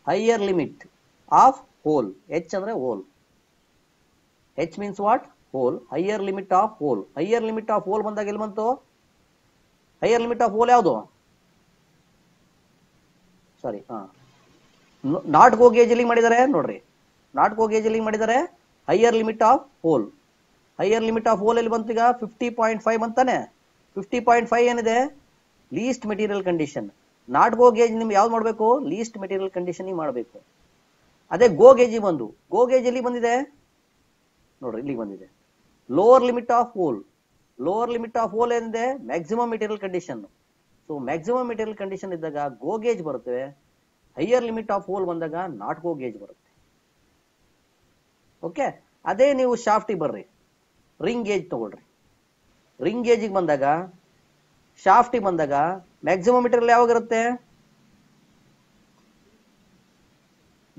Higher limit of hole. H ಅಂದ್ರೆ hole. H means what? Hole. Higher limit of hole. Higher limit of hole ಬಂದಾಗ ಎಲ್ಲಿ ಬಂತು? ಹೈಯರ್ ಲಿಮಿಟ್ ಆಫ್ ಹೋಲ್ ಯಾವುದು? ಸಾರಿ, ನಾಟ್ ಗೋ ಗೇಜ್ ಎಲ್ಲಿಗೆ ಮಾಡಿದ್ದಾರೆ ನೋಡ್ರಿ. ನಾಟ್ ಗೋ ಗೇಜ್ ಎಲ್ಲಿಗೆ ಮಾಡಿದ್ದಾರೆ? Higher limit of hole. Higher limit of hole ಎಲ್ಲಿ ಬಂತು? ಈಗ 50.5 ಅಂತಾನೆ. 50.5 ಏನಿದೆ? Least material condition. Not go gauge ನಿಮ್ಗೆ ಯಾವ್ದು ಮಾಡಬೇಕು? ಲೀಸ್ಟ್ ಮೆಟೀರಿಯಲ್ ಕಂಡೀಷನ್ ಮಾಡಬೇಕು. ಅದೇ ಗೋ ಗೇಜ್ ಬಂದು, ಗೋ ಗೇಜ್ ಎಲ್ಲಿ ಬಂದಿದೆ ನೋಡ್ರಿ? ಇಲ್ಲಿಗೆ ಬಂದಿದೆ. Lower limit of hole. Lower limit of hole ಏನಿದೆ? Maximum material condition. So maximum material condition ಇದ್ದಾಗ ಗೋ ಗೇಜ್ ಬರುತ್ತೆ, ಹೈಯರ್ ಲಿಮಿಟ್ ಆಫ್ ಹೋಲ್ ಬಂದಾಗ ನಾಟ್ ಗೋ ಗೇಜ್ ಬರುತ್ತೆ. ಓಕೆ, ಅದೇ ನೀವು ಶಾಫ್ಟಿಗೆ ಬರ್ರಿ, ರಿಂಗ್ ಗೇಜ್ ತಗೊಳ್ರಿ. ರಿಂಗ್ ಗೇಜಿಗೆ ಬಂದಾಗ, ಶಾಫ್ಟಿಗೆ ಬಂದಾಗ ಮ್ಯಾಕ್ಸಿಮಮ್ ಮೆಟೀರಿಯಲ್ ಯಾವಾಗಿರುತ್ತೆ?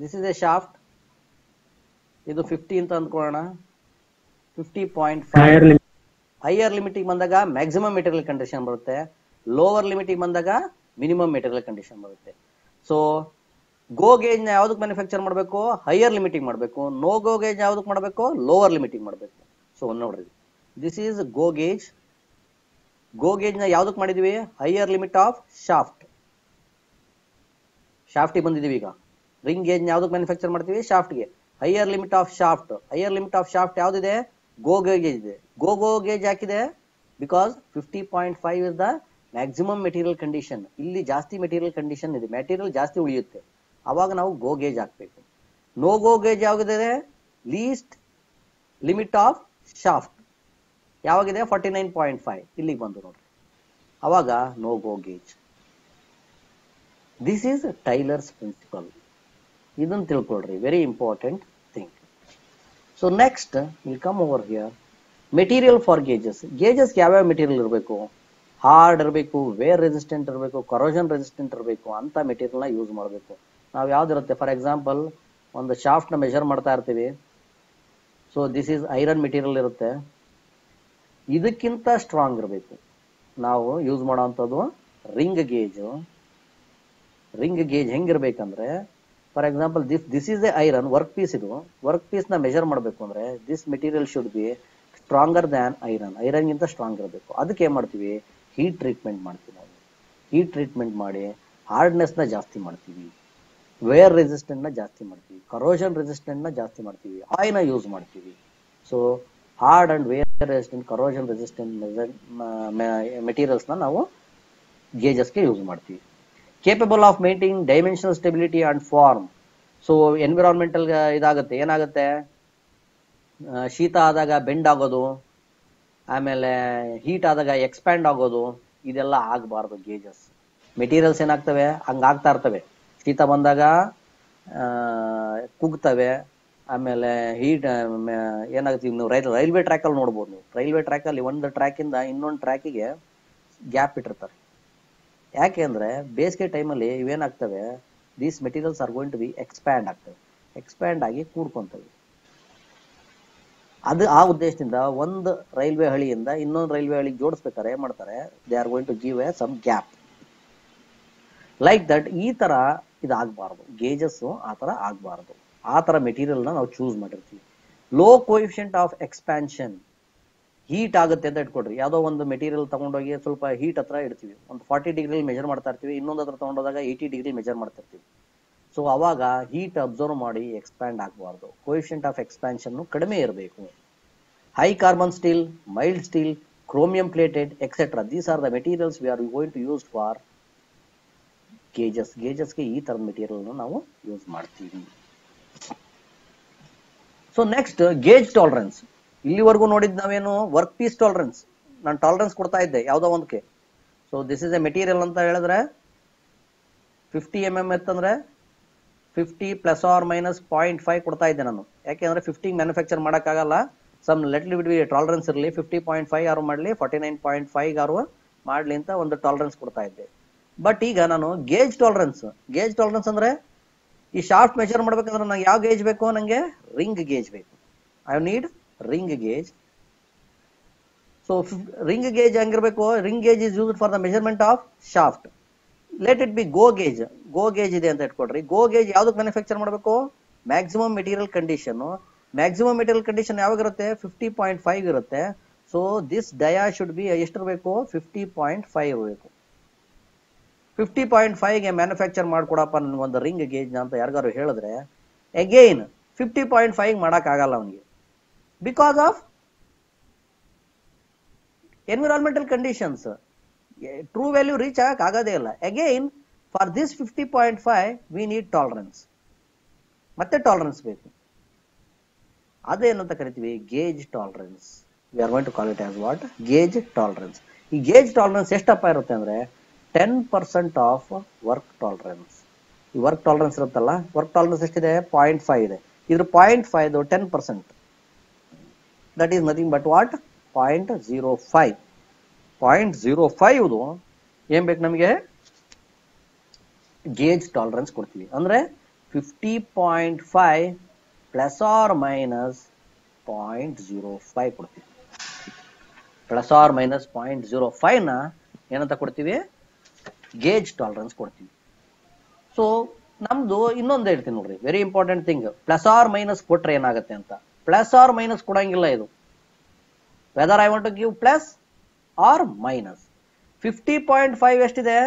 ದಿಸ್ ಇಸ್ ಎ ಶಾಫ್ಟ್, ಇದು 50 ಅಂತ ಅಂದ್ಕೊಳ್ಳೋಣ, 50.5. ಹೈಯರ್ ಲಿಮಿಟಿಗೆ ಬಂದಾಗ ಮ್ಯಾಕ್ಸಿಮಮ್ ಮೆಟೀರಿಯಲ್ ಕಂಡೀಷನ್ ಬರುತ್ತೆ, ಲೋವರ್ ಲಿಮಿಟಿಗೆ ಬಂದಾಗ ಮಿನಿಮಮ್ ಮೆಟೀರಿಯಲ್ ಕಂಡೀಷನ್ ಬರುತ್ತೆ. ಸೊ ಗೋ ಗೇಜ್ ನ ಯಾವ್ದಕ್ಕೆ ಮ್ಯಾನುಫ್ಯಾಕ್ಚರ್ ಮಾಡಬೇಕು? ಹೈಯರ್ ಲಿಮಿಟಿಗೆ ಮಾಡಬೇಕು. ನೋ ಗೋ ಗೇಜ್ ಯಾವ್ದಕ್ಕೆ ಮಾಡಬೇಕು? ಲೋವರ್ ಲಿಮಿಟಿಗೆ ಮಾಡಬೇಕು. ಸೊ ನೋಡ್ರಿ, this is go gauge. Go gauge ನ ಯಾವ್ದಕ್ಕೆ ಮಾಡಿದೀವಿ? Higher limit of shaft. ಶಾಫ್ಟಿಗೆ ಬಂದಿದೀವಿ ಈಗ. ರಿಂಗ್ ಗೇಜ್ ನ ಯಾವ್ದಕ್ಕೆ ಮ್ಯಾನುಫ್ಯಾಕ್ಚರ್ ಮಾಡ್ತೀವಿ? ಶಾಫ್ಟ್ಗೆ. Higher limit of shaft. Higher limit of shaft ಯಾವ್ದಿದೆ? ಗೋ ಗೇಜ್ ಇದೆ. ಗೋ ಗೇಜ್ ಹಾಕಿದೆ because 50.5 is the maximum material condition. ಇಲ್ಲಿ ಜಾಸ್ತಿ ಮೆಟೀರಿಯಲ್ ಕಂಡೀಷನ್ ಇದೆ, ಮೆಟೀರಿಯಲ್ ಜಾಸ್ತಿ ಉಳಿಯುತ್ತೆ, ಅವಾಗ ನಾವು ಗೋ ಗೇಜ್ ಹಾಕ್ಬೇಕು. ನೋ ಗೋ ಗೇಜ್ ಯಾವಾಗಿದೆ? ಲೀಸ್ಟ್ ಲಿಮಿಟ್ ಆಫ್ ಶಾಫ್ಟ್ ಯಾವಾಗಿದೆ? 49.5. ಇಲ್ಲಿಗೆ ಬಂದು ನೋಡ್ರಿ, ಅವಾಗ no go gauge. This is Taylor's principle. ಇದನ್ನು ತಿಳ್ಕೊಳ್ರಿ, very important thing. So next will come over here, material for gauges. Gauges ಯಾವ್ಯಾವ ಮೆಟೀರಿಯಲ್ ಇರಬೇಕು? ಹಾರ್ಡ್ ಇರಬೇಕು, ವೇರ್ ರೆಸಿಸ್ಟೆಂಟ್ ಇರಬೇಕು, ಕರೋಷನ್ ರೆಸಿಸ್ಟೆಂಟ್ ಇರಬೇಕು, ಅಂತ ಮೆಟೀರಿಯಲ್ನ ಯೂಸ್ ಮಾಡಬೇಕು. ನಾವು ಯಾವ್ದಿರುತ್ತೆ, ಫಾರ್ ಎಕ್ಸಾಂಪಲ್ ಒಂದು ಶಾಫ್ಟ್ನ ಮೆಷರ್ ಮಾಡ್ತಾ ಇರ್ತೀವಿ. So this is iron material ಇರುತ್ತೆ, ಇದಕ್ಕಿಂತ ಸ್ಟ್ರಾಂಗ್ ಇರಬೇಕು. ನಾವು ಯೂಸ್ ಮಾಡೋವಂಥದ್ದು ರಿಂಗ್ ಗೇಜ್. ರಿಂಗ್ ಗೇಜ್ ಹೆಂಗಿರ್ಬೇಕಂದ್ರೆ, for example this is a iron work piece. ಇದು ವರ್ಕ್ ಪೀಸ್ ನ ಮೆಜರ್ ಮಾಡಬೇಕು ಅಂದ್ರೆ this material should be stronger than iron. Iron ಗಿಂತ ಸ್ಟ್ರಾಂಗ್ ಇರಬೇಕು. ಅದಕ್ಕೆ ಏನ್ ಮಾಡ್ತೀವಿ? ಹೀಟ್ ಟ್ರೀಟ್ಮೆಂಟ್ ಮಾಡ್ತೀವಿ ನಾವು. ಹೀಟ್ ಟ್ರೀಟ್ಮೆಂಟ್ ಮಾಡಿ ಹಾರ್ಡ್ನೆಸ್ ನ ಜಾಸ್ತಿ ಮಾಡ್ತೀವಿ, ವೇರ್ ರೆಸಿಸ್ಟೆಂಟ್ ನ ಜಾಸ್ತಿ ಮಾಡ್ತೀವಿ, ಕರೋಷನ್ ರೆಸಿಸ್ಟೆಂಟ್ ನ ಜಾಸ್ತಿ ಮಾಡ್ತೀವಿ, ಆಯಿಲ್ ನ ಯೂಸ್ ಮಾಡ್ತೀವಿ. So hard and wear resistant, corrosion resistant materials ನ ನಾವು ಗೇಜಸ್ಗೆ ಯೂಸ್ ಮಾಡ್ತೀವಿ. Capable of maintain dimensional stability and form. So environmental ಇದಾಗುತ್ತೆ, ಏನಾಗುತ್ತೆ? ಶೀತ ಆದಾಗ ಬೆಂಡ್ ಆಗೋದು, ಆಮೇಲೆ ಹೀಟ್ ಆದಾಗ ಎಕ್ಸ್ಪ್ಯಾಂಡ್ ಆಗೋದು, ಇದೆಲ್ಲ ಆಗಬಾರ್ದು. Gauges materials ಏನಾಗ್ತವೆ? ಹಂಗಾಗ್ತಾ ಇರ್ತವೆ. ಶೀತ ಬಂದಾಗ ಕುಗ್ತವೆ, ಆಮೇಲೆ ಹೀಟ್ ಏನಾಗುತ್ತೆ? ನೀವು ರೈಲ್ವೆ ಟ್ರ್ಯಾಕ್ ಅಲ್ಲಿ ನೋಡ್ಬೋದು. ನೀವು ರೈಲ್ವೆ ಟ್ರ್ಯಾಕ್ ಅಲ್ಲಿ ಒಂದು ಟ್ರ್ಯಾಕ್ ಇಂದ ಇನ್ನೊಂದು ಟ್ರ್ಯಾಕಿಗೆ ಗ್ಯಾಪ್ ಇಟ್ಟಿರ್ತಾರೆ. ಯಾಕೆ ಅಂದ್ರೆ ಬೇಸಿಗೆ ಟೈಮಲ್ಲಿ ಇವೇನಾಗ್ತವೆ? These materials are going to be expand ಆಗ್ತವೆ, ಎಕ್ಸ್ಪ್ಯಾಂಡ್ ಆಗಿ ಕೂಡ್ಕೊಂತವೆ. ಅದು ಆ ಉದ್ದೇಶದಿಂದ ಒಂದು ರೈಲ್ವೆ ಹಳಿಯಿಂದ ಇನ್ನೊಂದು ರೈಲ್ವೆ ಹಳಿಗೆ ಜೋಡಿಸ್ಬೇಕಾರೆ ಏನ್ ಮಾಡ್ತಾರೆ? They are going to give a some gap like that. ಈ ತರ ಇದಾಗಬಾರ್ದು. ಗೇಜಸ್ ಆ ತರ ಆಗಬಾರ್ದು. ಆ ತರ ಮೆಟೀರಿಯಲ್ ನ ನಾವು ಚೂಸ್ ಮಾಡಿರ್ತೀವಿ. Low coefficient of expansion. Heat ಆಗುತ್ತೆ ಅಂತ ಇಟ್ಕೊಡ್ರಿ. ಯಾವುದೋ ಒಂದು ಮೆಟೀರಿಯಲ್ ತಗೊಂಡೋಗಿ ಸ್ವಲ್ಪ ಹೀಟ್ ಹತ್ರ ಇಡ್ತೀವಿ, ಒಂದು 40 ಡಿಗ್ರಿ ಮೆಜರ್ ಮಾಡ್ತಾ ಇರ್ತೀವಿ, ಇನ್ನೊಂದು ಹತ್ರ ತಗೊಂಡೋದಾಗ 80 ಡಿಗ್ರಿ ಮೆಜರ್ ಮಾಡ್ತಾ ಇರ್ತೀವಿ. ಸೊ ಅವಾಗ ಹೀಟ್ ಅಬ್ಸರ್ವ್ ಮಾಡಿ ಎಕ್ಸ್ಪ್ಯಾಂಡ್ ಆಗಬಾರ್ದು. ಕೋಎಫಿಷಿಯಂಟ್ ಆಫ್ ಎಕ್ಸ್ಪ್ಯಾನ್ಷನ್ ಕಡಿಮೆ ಇರಬೇಕು. High carbon steel, mild steel, chromium plated, etc. These are the materials we are going to use for gauges. Gauges ಗೆ ಈ ತರದ ಮೆಟೀರಿಯಲ್ ನಾವು ಯೂಸ್ ಮಾಡ್ತೀವಿ. So next gauge tolerance. ಇಲ್ಲಿವರೆಗೂ ನೋಡಿದ್ ನಾವೇನು? Work piece tolerance. ನಾನು ಟಾಲರೆನ್ಸ್ ಕೊಡ್ತಾ ಇದ್ದೆ ಯಾವುದೋ ಒಂದಕ್ಕೆ. So this is a material ಅಂತ ಹೇಳಿದ್ರೆ 50 mm ಇತ್ತಂದ್ರೆ 50 ಪ್ಲಸ್ ಆರ್ ಮೈನಸ್ 0.5 ಕೊಡ್ತಾ ಇದ್ದೆ ನಾನು. ಯಾಕೆಂದ್ರೆ 50 ಮ್ಯಾನುಫ್ಯಾಕ್ಚರ್ ಮಾಡೋಕ್ಕಾಗಲ್ಲ. ಸಮ್ ಲೆಟ್ಲಿ ಬಿಟ್ ಟಾಲರೆನ್ಸ್ ಇರಲಿ, 50.5 ಯಾರು ಮಾಡಲಿ, 49.5 ಯಾರು ಮಾಡಲಿ ಅಂತ ಒಂದು ಟಾಲರೆನ್ಸ್ ಕೊಡ್ತಾ ಇದ್ದೆ. ಬಟ್ ಈಗ ನಾನು ಗೇಜ್ ಟಾಲರೆನ್ಸ್ ಅಂದ್ರೆ ಈ ಶಾಫ್ಟ್ ಮೆಜರ್ ಮಾಡ್ಬೇಕಂದ್ರೆ ನಂಗೆ ಯಾವ ಗೇಜ್ ಬೇಕು? ನಂಗೆ ರಿಂಗ್ ಗೇಜ್ ಬೇಕು. I need ring gauge. So ring gauge ಹಂಗಿರ್ಬೇಕು? Ring gauge is used for the measurement of shaft. Let it be go gauge. Go gauge ಇದೆ ಅಂತ ಇಟ್ಕೊಡ್ರಿ. ಗೋ ಗೇಜ್ ಯಾವ್ದಕ್ಕೆ ಮ್ಯಾನುಫ್ಯಾಕ್ಚರ್ ಮಾಡಬೇಕು? Maximum material condition. Maximum material condition ಯಾವಾಗಿರುತ್ತೆ? 50.5 ಇರುತ್ತೆ. So this dia should be ಎಷ್ಟಿರಬೇಕು? 50.5 ಇರಬೇಕು. 50.5ಗೆ ಮ್ಯಾನುಫ್ಯಾಕ್ಚರ್ ಮಾಡ್ಕೊಡಪ್ಪ ನನ್ಗೊಂದು ರಿಂಗ್ ಗೇಜ್ ಅಂತ ಯಾರಿಗಾರು ಹೇಳಿದ್ರೆ ಅಗೈನ್ 50.5 ಮಾಡಕ್ ಆಗಲ್ಲ ಅವನಿಗೆ. Because of environmental conditions. True value reach ಆಗಕ್ ಆಗೋದೇ ಇಲ್ಲ. Again for this 50.5 we need tolerance. ಮತ್ತೆ ಟಾಲರೆನ್ಸ್ ಬೇಕು. ಅದೇನಂತ ಕರಿತೀವಿ? Gauge tolerance. We are going to call it as what? Gauge tolerance. ಈ ಗೇಜ್ ಟಾಲರೆನ್ಸ್ ಎಷ್ಟಪ್ಪ ಇರುತ್ತೆ ಅಂದ್ರೆ 10% ಆಫ್ ವರ್ಕ್ ಟಾಲರೆನ್ಸ್. ಈ ವರ್ಕ್ ಟಾಲರೆನ್ಸ್ ಇರುತ್ತಲ್ಲ, ವರ್ಕ್ ಟಾಲರೆನ್ಸ್ ಎಷ್ಟಿದೆ? 0.5 ಇದೆ. ಇದ್ರ 0.5 10%, that is nothing but what? 0.05. 0.05 ಏನ್ ಬೇಕು ನಮಗೆ? ಗೇಜ್ ಟಾಲರೆನ್ಸ್ ಕೊಡ್ತೀವಿ. ಅಂದ್ರೆ 50.5 ಪ್ಲಸ್ ಆರ್ ಮೈನಸ್ 0.05 ಕೊಡ್ತೀವಿ. ಪ್ಲಸ್ ಆರ್ ಮೈನಸ್ 0.05 ನ ಏನಂತ ಕೊಡ್ತೀವಿ? ಗೇಜ್ ಟಾಲರೆನ್ಸ್ ಕೊಡ್ತೀವಿ. ಸೊ ನಮ್ದು ಇನ್ನೊಂದು ಹೇಳ್ತೀನಿ ನೋಡ್ರಿ, very important thing. Plus or minus ಕೊಟ್ರೆ ಏನಾಗುತ್ತೆ ಅಂತ. ಪ್ಲಸ್ ಆರ್ ಮೈನಸ್ ಕೊಡಂಗಿಲ್ಲ ಇದು. Whether I want to give plus or minus. 50.5 ಎಷ್ಟಿದೆ?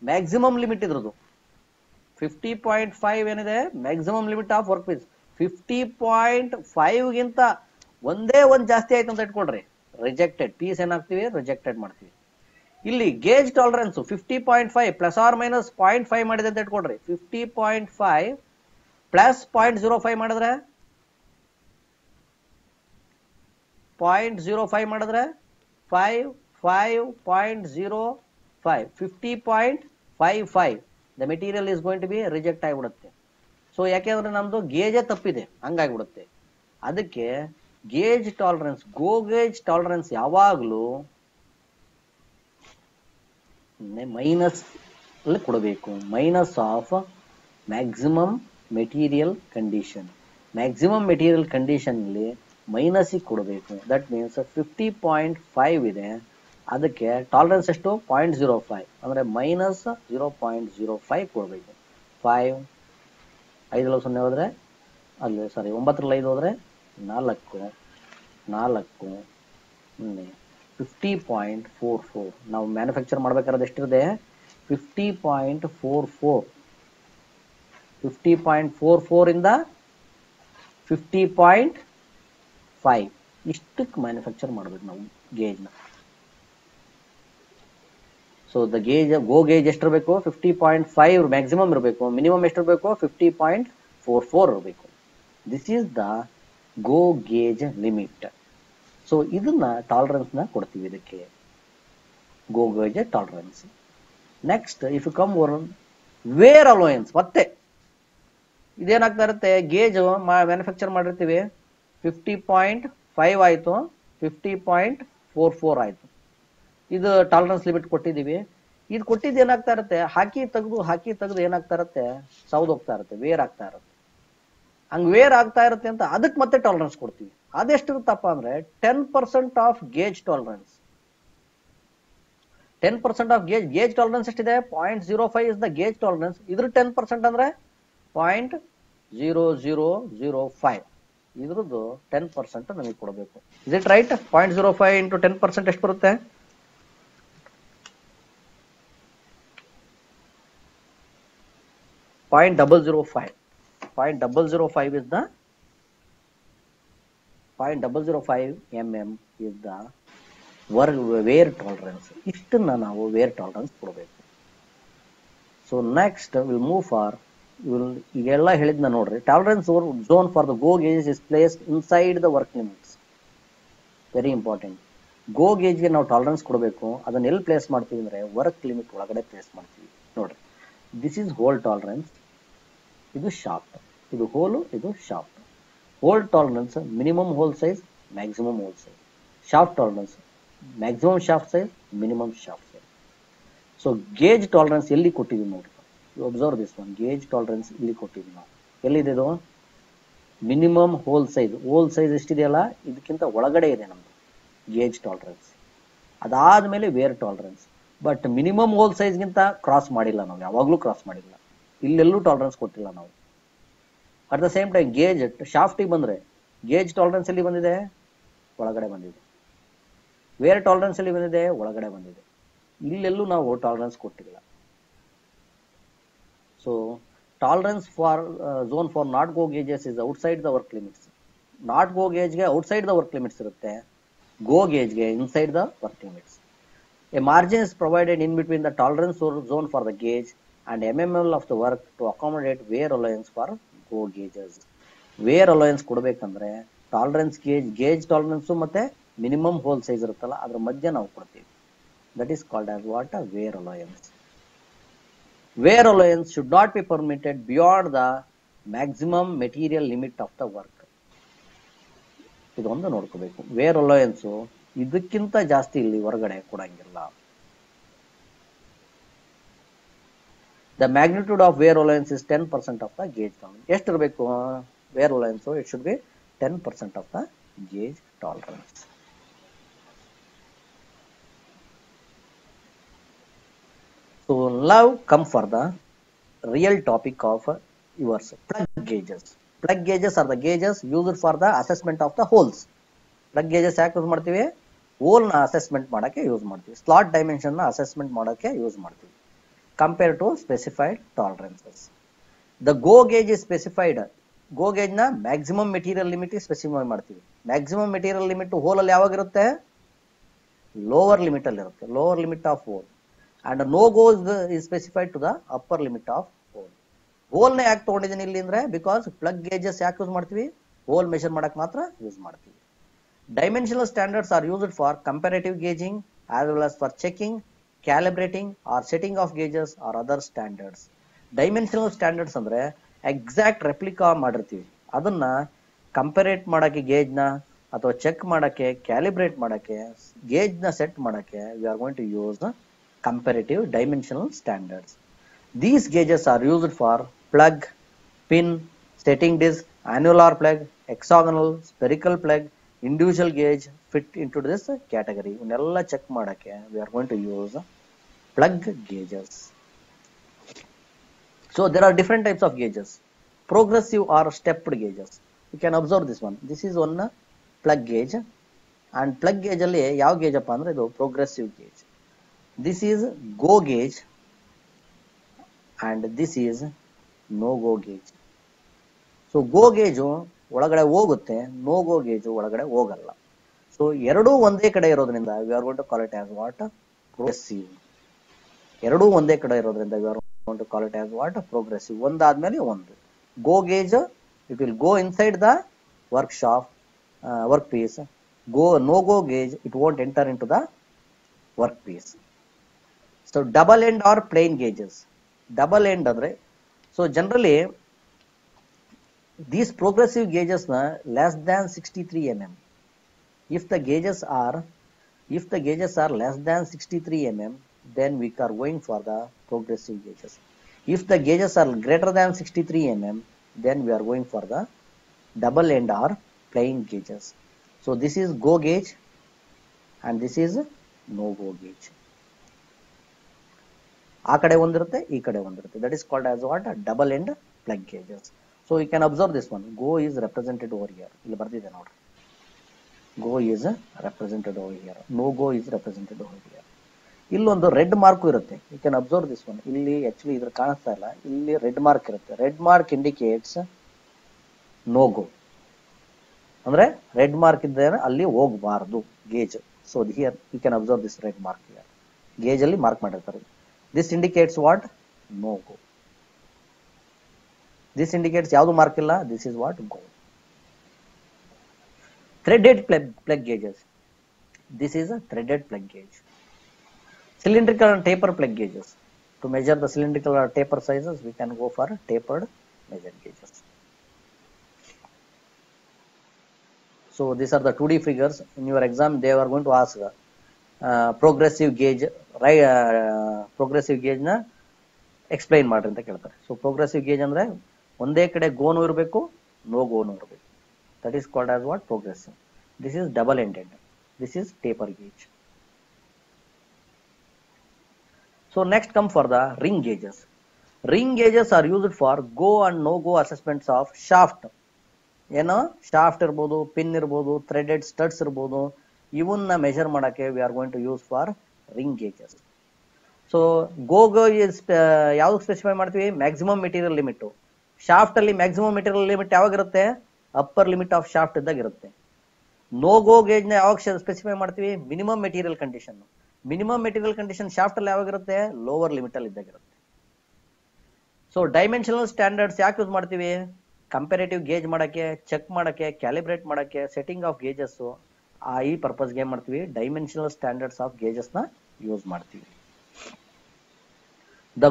ಮ್ಯಾಕ್ಸಿಮಮ್ ಲಿಮಿಟ್ ಇದ್ರದ್ದು. 50.5 ಏನಿದೆ? Maximum limit of work piece. 50.5 ಗಿಂತ ಒಂದೇ ಒಂದು ಜಾಸ್ತಿ ಆಯ್ತು ಅಂತ ಇಟ್ಕೊಳ್ರಿ, ರಿಜೆಕ್ಟೆಡ್. ಪೀಸ್ ಏನಾಗ್ತೀವಿ? ರಿಜೆಕ್ಟೆಡ್ ಮಾಡ್ತೀವಿ. ಇಲ್ಲಿ gauge tolerance 50.5 plus or minus 0.5 ಮಾಡಿದೆ ಅಂತ ಇಟ್ಕೊಳ್ರಿ. 50.5 ಪ್ಲಸ್ 0.05 ಮಾಡಿದ್ರೆ 0.05 ಮಾಡಿದ್ರೆ 5.05 50.55 the material is going to be reject ಆಗಿಬಿಡುತ್ತೆ. ಸೊ ಯಾಕೆಂದ್ರೆ ನಮ್ದು ಗೇಜೇ ತಪ್ಪಿದೆ, ಹಂಗಾಗಿಬಿಡುತ್ತೆ. ಅದಕ್ಕೆ gauge tolerance, go gauge tolerance ಯಾವಾಗಲೂ ಮೈನಸ್ ಅಲ್ಲಿ ಕೊಡಬೇಕು. Minus of maximum material condition. Maximum material condition ಅಲ್ಲಿ ಮೈನಸ್ ಕೊಡಬೇಕು. ದಟ್ ಮೀನ್ಸ್ 50.5 ಇದೆ, ಅದಕ್ಕೆ ಟಾಲರೆನ್ಸ್ ಎಷ್ಟು? 0.05 ಅಂದ್ರೆ ಮೈನಸ್ 0.05 ಕೊಡಬೇಕು. 5 5 ಹೋದ್ರೆ ಅಲ್ಲಿ ಸಾರಿ 9 ಹೋದ್ರೆ 4 50.44. ನಾವು ಮ್ಯಾನುಫ್ಯಾಕ್ಚರ್ ಮಾಡ್ಬೇಕಾದ್ರೆ ಎಷ್ಟಿದೆ? 50.44. 50.44 ಇಂದ 50.5 ಇಷ್ಟಕ್ಕೆ ಮ್ಯಾನುಫ್ಯಾಕ್ಚರ್ ಮಾಡ್ಬೇಕು ನಾವು ಗೇಜ್ನ. So the gauge, go gauge ಎಷ್ಟಿರಬೇಕು? 50.5 ಮ್ಯಾಕ್ಸಿಮಮ್ ಇರಬೇಕು. ಮಿನಿಮಮ್ ಎಷ್ಟಿರಬೇಕು? 50.44 ಇರಬೇಕು. This is the go gauge limit. So ಇದನ್ನ ಟಾಲರೆನ್ಸ್ ನ ಕೊಡ್ತೀವಿ ಇದಕ್ಕೆ, go gauge tolerance. Next if you come over wear allowance. ಮತ್ತೆ ಇದೇನಾಗ್ತಾ ಇರುತ್ತೆ? ಗೇಜ್ ಮ್ಯಾನುಫ್ಯಾಕ್ಚರ್ ಮಾಡಿರ್ತೀವಿ, 50.5 ಆಯ್ತು, 50.44 ಆಯ್ತು. ಇದು ಟಾಲರೆನ್ಸ್ ಲಿಮಿಟ್ ಕೊಟ್ಟಿದ್ದೀವಿ. ಇದು ಕೊಟ್ಟಿದ್ದು ಏನಾಗ್ತಾ ಇರುತ್ತೆ? ಹಾಕಿ ತೆಗೆದು ಏನಾಗ್ತಾ ಇರುತ್ತೆ? ಸೌದೋಗ್ತಾ ಇರುತ್ತೆ, ವೇರ್ ಆಗ್ತಾ ಇರುತ್ತೆ. ಹಂಗ್ ವೇರ್ ಆಗ್ತಾ ಇರುತ್ತೆ ಅಂತ ಅದಕ್ಕೆ ಮತ್ತೆ ಟಾಲರೆನ್ಸ್ ಕೊಡ್ತೀವಿ. ಅದೆಷ್ಟಿರುತ್ತಪ್ಪ ಅಂದ್ರೆ 10% of gauge tolerance. 10% of gauge tolerance ಎಷ್ಟಿದೆ? 0.05 ಇಸ್ ದ ಗೇಜ್ ಟಾಲರೆನ್ಸ್. ಇದ್ರ 10% ಅಂದ್ರೆ 0.0005. ಇದ್ರದ್ದು 10% ನಮಗೆ ಕೊಡಬೇಕು. Is it right? 0.05 ಇಂಟು 10% ಎಷ್ಟು ಬರುತ್ತೆ? 0.005. 0.005 is the 0.005 mm is the wear tolerance. ಇಷ್ಟನ್ನ ನಾವು ವೇರ್ ಟಾಲರೆನ್ಸ್ ಕೊಡಬೇಕು. So next will move for, ಈಗೆಲ್ಲ ಹೇಳಿದ್ನ ನೋಡ್ರಿ. Tolerance zone for the go gauge is placed inside the work limits. Very important. Go ಗೇಜ್ಗೆ ನಾವು ಟಾಲರೆನ್ಸ್ ಕೊಡಬೇಕು. ಅದನ್ನ ಎಲ್ಲಿ ಪ್ಲೇಸ್ ಮಾಡ್ತೀವಿ ಅಂದ್ರೆ ವರ್ಕ್ ಲಿಮಿಟ್ ಒಳಗಡೆ ಪ್ಲೇಸ್ ಮಾಡ್ತೀವಿ. ನೋಡ್ರಿ, ದಿಸ್ ಈಸ್ ಹೋಲ್ ಟಾಲರೆನ್ಸ್, ಇದು ಶಾಫ್ಟ್, ಇದು ಹೋಲು, ಇದು shaft. Hole tolerance minimum hole size, maximum hole size. Shaft tolerance maximum shaft size, minimum shaft size. So gauge tolerance ಎಲ್ಲಿ ಕೊಟ್ಟಿದ್ದೀವಿ ನೋಡ್ರಿ. You observe this one. Gauge tolerance ಇಲ್ಲಿ ಕೊಟ್ಟಿದ್ದೀವಿ ನಾವು. ಎಲ್ಲಿದೆ ಇದು? Minimum hole size. Hole size ಎಷ್ಟಿದೆಯಲ್ಲ ಇದಕ್ಕಿಂತ ಒಳಗಡೆ ಇದೆ ನಮ್ದು ಗೇಜ್ ಟಾಲರೆನ್ಸ್. ಅದಾದ್ಮೇಲೆ wear tolerance. But minimum hole ಸೈಜ್ಗಿಂತ ಕ್ರಾಸ್ ಮಾಡಿಲ್ಲ ನಾವು, ಯಾವಾಗ್ಲೂ ಕ್ರಾಸ್ ಮಾಡಿಲ್ಲ. ಇಲ್ಲೆಲ್ಲೂ ಟಾಲರೆನ್ಸ್ ಕೊಟ್ಟಿಲ್ಲ ನಾವು. At the same time gauge ಶಾಫ್ಟಿಗೆ ಬಂದ್ರೆ ಗೇಜ್ ಟಾಲರೆನ್ಸ್ ಎಲ್ಲಿ ಬಂದಿದೆ? ಒಳಗಡೆ ಬಂದಿದೆ. ವೇರ್ ಟಾಲರೆನ್ಸ್ ಎಲ್ಲಿ ಬಂದಿದೆ? ಒಳಗಡೆ ಬಂದಿದೆ. ಇಲ್ಲೆಲ್ಲೂ ನಾವು ಟಾಲರೆನ್ಸ್ ಕೊಟ್ಟಿಲ್ಲ. So tolerance for zone for not go gauges is outside the work limits. Not go ಗೇಜ್ಗೆ ಔಟ್ಸೈಡ್ ದ ವರ್ಕ್ ಲಿಮಿಟ್ಸ್ ಇರುತ್ತೆ, ಗೋ ಗೇಜ್ಗೆ inside the work limits. A margin is provided in between the tolerance zone for the gauge and MML of the work to accommodate wear allowance for go gauges. wear allowance ಕೊಡಬೇಕಂದ್ರೆ tolerance gauge tolerance ಮತ್ತೆ minimum hole size ಇರುತ್ತಲ್ಲ ಅದ್ರ ಮಧ್ಯೆ ನಾವು ಕೊಡ್ತೀವಿ. That is called as what? A wear allowance. Wear allowance should not be permitted beyond the maximum material limit of the work. ಇದೊಂದು ನೋಡ್ಕೋಬೇಕು. Wear allowance ಇದಕ್ಕಿಂತ ಜಾಸ್ತಿ ಇಲ್ಲಿ ಹೊರಗಡೆ ಕೊಡಂಗಿಲ್ಲ. The magnitude of wear allowance is 10% of the gauge tolerance. ಎಷ್ಟಿರಬೇಕು wear allowance? It should be 10% of the gauge tolerance. So now come for the real topic of yours, plug gauges. Plug gauges are the gauges used for the assessment of the holes. Plug gauges ಯಾಕೆ use ಮಾಡ್ತೀವಿ? Hole ನ assessment ಮಾಡಕ್ಕೆ use ಮಾಡ್ತೀವಿ. Slot dimension ನ assessment ಮಾಡಕ್ಕೆ use ಮಾಡ್ತೀವಿ. Compare to specified tolerances. The go gauge is specified. Go gauge ನ maximum material limit specify ಮಾಡ್ತೀವಿ. ಮ್ಯಾಕ್ಸಿಮಮ್ ಮೆಟೀರಿಯಲ್ ಲಿಮಿಟ್ ಹೋಲ್ ಅಲ್ಲಿ ಯಾವಾಗಿರುತ್ತೆ? ಲೋವರ್ ಲಿಮಿಟ್ ಅಲ್ಲಿ ಇರುತ್ತೆ. Lower limit of hole. And no go is specified to the upper limit of hole. Hole ನ ಯಾಕೆ ತಗೊಂಡಿದ್ದೀನಿ ಇಲ್ಲಿ ಅಂದ್ರೆ ಬಿಕಾಸ್ ಪ್ಲಗ್ ಗೇಜಸ್ ಯಾಕೆ ಯೂಸ್ ಮಾಡ್ತೀವಿ? ಹೋಲ್ ಮೆಷರ್ ಮಾಡಕ್ ಮಾತ್ರ ಯೂಸ್ ಮಾಡ್ತೀವಿ. Dimensional standards are used for comparative gauging as well as for checking, calibrating or setting of gauges or other standards. Dimensional standards ಅಂದ್ರೆ ಎಕ್ಸಾಕ್ಟ್ ರೆಪ್ಲಿಕಾ ಮಾಡಿರ್ತೀವಿ. ಅದನ್ನ ಕಂಪೇರೇಟ್ ಮಾಡಕ್ಕೆ gauge ನ ಅಥವಾ ಚೆಕ್ ಮಾಡಕ್ಕೆ, ಕ್ಯಾಲಿಬ್ರೇಟ್ ಮಾಡಕ್ಕೆ, ಗೇಜ್ ನ ಸೆಟ್ ಮಾಡಕ್ಕೆ we are going to use comparative dimensional standards. These gauges are used for plug, pin, setting disc, annular plug, hexagonal, spherical plug, individual gauge fit into this category. Unella check madake we are going to use plug gauges. So there are different types of gauges. Progressive or stepped gauges. You can observe this one. This is one plug gauge, and plug gauge alli yav gauge appa andre idu progressive gauge. This is go gauge and this is no go gauge. So go gauge ಒಳಗಡೆ ಹೋಗುತ್ತೆ, no go gauge ಒಳಗಡೆ ಹೋಗಲ್ಲ. So ಎರಡೂ ಒಂದೇ ಕಡೆ ಇರೋದ್ರಿಂದ we are going to call it as what? Progressive. ಎರಡೂ ಒಂದೇ ಕಡೆ ಇರೋದ್ರಿಂದ we are going to call it as what? Progressive. ಒಂದಾದ್ಮೇಲೆ ಒಂದು. Go gauge it will go inside the workshop workpiece. No go gauge it won't enter into the workpiece. So double end or plain gauges. Double end andre, so generally these progressive gauges na less than 63 mm. If the gauges are less than 63 mm, then we are going for the progressive gauges. If the gauges are greater than 63 mm, then we are going for the double end or plain gauges. So this is go gauge and this is no go gauge. ಆ ಕಡೆ ಒಂದಿರುತ್ತೆ, ಈ ಕಡೆ ಒಂದಿರುತ್ತೆ. That is called as what? Double end plug gauges. So you can observe this one. Go is represented over here. ಇಲ್ಲಿ ಬರ್ತಿದೆ ನೋಡ್ರಿ. Go is represented over here. No go is represented over here. ಇಲ್ಲೊಂದು red mark ಇರುತ್ತೆ. You can observe this one. ಇಲ್ಲಿ actually ಇದ್ರ ಕಾಣಿಸ್ತಾ ಇಲ್ಲ. ಇಲ್ಲಿ ರೆಡ್ ಮಾರ್ಕ್ ಇರುತ್ತೆ. Red mark indicates no go. ಅಂದ್ರೆ ರೆಡ್ ಮಾರ್ಕ್ ಇದ್ದರೆ ಅಲ್ಲಿ ಹೋಗಬಾರದು gauge. So here you can observe this red mark here. Gauge ಅಲ್ಲಿ ಮಾರ್ಕ್ ಮಾಡಿರ್ತಾರೆ. This indicates what? No go. This indicates ಯಾವುದು ಮಾರ್ಕ್ ಇಲ್ಲ. This is what? Go. Threaded plug gauges. This is a threaded plug gauge. Cylindrical and taper plug gauges. To measure the cylindrical or taper sizes, we can go for tapered measure gauges. So these are the 2D figures. In your exam, they are going to ask progressive gauge, right? Progressive gauge na explain ಮಾಡ್ರಿ ಅಂತ ಕೇಳ್ತಾರೆ. So progressive gauge ಅಂದ್ರೆ ಒಂದೇ ಕಡೆ ಗೋನು ಇರಬೇಕು, no Gonu ಇರಬೇಕು. That is called as what? Progressive. This is double ended. This is taper gauge. So next come for the ring gauges. Ring gauges are used for go and no go assessments of shaft. ಏನೋ shaft ಇರ್ಬೋದು, pin ಇರ್ಬೋದು, threaded studs ಇರ್ಬೋದು, ಇವನ್ನ measure ಮಾಡಕ್ಕೆ we are going to use for ring gauges. So go ಯಾವ್ದು specify ಮಾಡ್ತೀವಿ? Maximum material limit. Shaft ಅಲ್ಲಿ maximum material limit ಯಾವಾಗಿರುತ್ತೆ? ಅಪ್ಪರ್ ಲಿಮಿಟ್ ಆಫ್ ಶಾಫ್ಟ್ ಇದ್ದಾಗ ಇರುತ್ತೆ. ನೋ ಗೋ ಗೇಜ್ ನ ಯಾವಾಗ ಸ್ಪೆಸಿಫೈ ಮಾಡ್ತೀವಿ? Minimum material condition. Minimum material condition shaft ಅಲ್ಲಿ ಯಾವಾಗಿರುತ್ತೆ? ಲೋವರ್ ಲಿಮಿಟ್ ಅಲ್ಲಿ ಇದ್ದಾಗಿರುತ್ತೆ. ಸೊ ಡೈಮೆನ್ಷನಲ್ ಸ್ಟ್ಯಾಂಡರ್ಡ್ಸ್ ಯಾಕೆ ಯೂಸ್ ಮಾಡ್ತೀವಿ? ಕಂಪೇರೇಟಿವ್ ಗೇಜ್ ಮಾಡಕ್ಕೆ, ಚೆಕ್ ಮಾಡಕ್ಕೆ, ಕ್ಯಾಲಿಬ್ರೇಟ್ ಮಾಡಕ್ಕೆ, ಸೆಟ್ಟಿಂಗ್ ಆಫ್ ಗೇಜಸ್, ಈ ಪರ್ಪಸ್ಗೆ ಏನ್ ಮಾಡ್ತೀವಿ? ಡೈಮೆನ್ಷನಲ್ ಸ್ಟ್ಯಾಂಡರ್ಡ್ಸ್ ಆಫ್ ಗೇಜಸ್ ನ ಯೂಸ್ ಮಾಡ್ತೀವಿ. The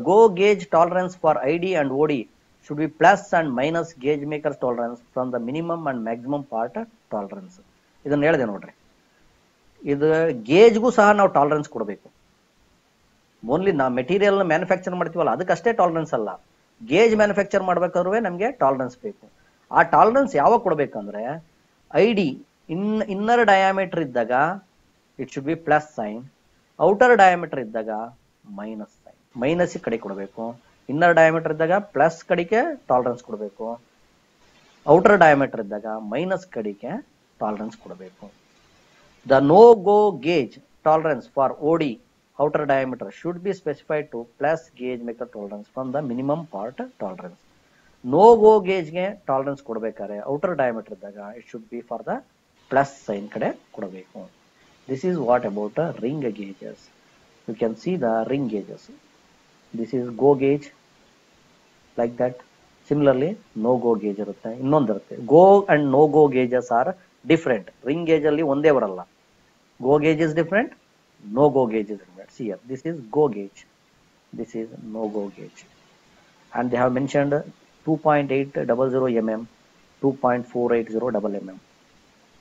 go gauge tolerance for ID and OD should be plus and minus gauge maker's tolerance from the minimum and maximum part tolerance. ಇದನ್ನ ಹೇಳಿದೆ ನೋಡ್ರಿ, ಇದು ಗೇಜ್ಗೂ ಸಹ ನಾವು ಟಾಲರೆನ್ಸ್ ಕೊಡಬೇಕು. ಓನ್ಲಿ ನಾವು ಮೆಟೀರಿಯಲ್ ಮ್ಯಾನುಫ್ಯಾಕ್ಚರ್ ಮಾಡ್ತೀವಲ್ಲ ಅದಕ್ಕಷ್ಟೇ ಟಾಲರೆನ್ಸ್ ಅಲ್ಲ, ಗೇಜ್ ಮ್ಯಾನುಫ್ಯಾಕ್ಚರ್ ಮಾಡ್ಬೇಕಾದ್ರೂ ನಮಗೆ ಟಾಲರೆನ್ಸ್ ಬೇಕು. ಆ ಟಾಲರೆನ್ಸ್ ಯಾವಾಗ ಕೊಡಬೇಕಂದ್ರೆ ID ಇನ್ನರ್ ಡಯಾಮೀಟರ್ ಇದ್ದಾಗ it should be plus sign, outer diameter ಇದ್ದಾಗ ಮೈನಸ್ ಸೈನ್. ಮೈನಸ್ ಕಡೆ ಕೊಡಬೇಕು. ಇನ್ನರ್ ಡಯಾಮೀಟರ್ ಇದ್ದಾಗ ಪ್ಲಸ್ ಕಡೆಗೆ ಟಾಲರೆನ್ಸ್ ಕೊಡಬೇಕು, ಔಟರ್ ಡಯಾಮೀಟರ್ ಇದ್ದಾಗ ಮೈನಸ್ ಕಡೆಗೆ ಟಾಲರೆನ್ಸ್ ಕೊಡಬೇಕು. The no go gauge tolerance for OD outer diameter should be specified to plus gauge maker tolerance from the minimum part tolerance. No go gauge ಗೆ tolerance ಕೊಡಬೇಕಾದ್ರೆ outer diameter ಇದ್ದಾಗ it should be for the plus sign ಕಡೆ ಕೊಡಬೇಕು. This is what about ring gauges. You can see the ring gauges. This is go gauge like that. Similarly no go gauge ಇರುತ್ತೆ, ಇನ್ನೊಂದು ಇರುತ್ತೆ. Go and no go gauges are different. Ring gauge ಅಲ್ಲಿ ಒಂದೇ ಬರಲ್ಲ. Go gauge is different, no go gauge is different. See here, this is go gauge, this is no go gauge, and they have mentioned 2.800 mm, 2.480 mm.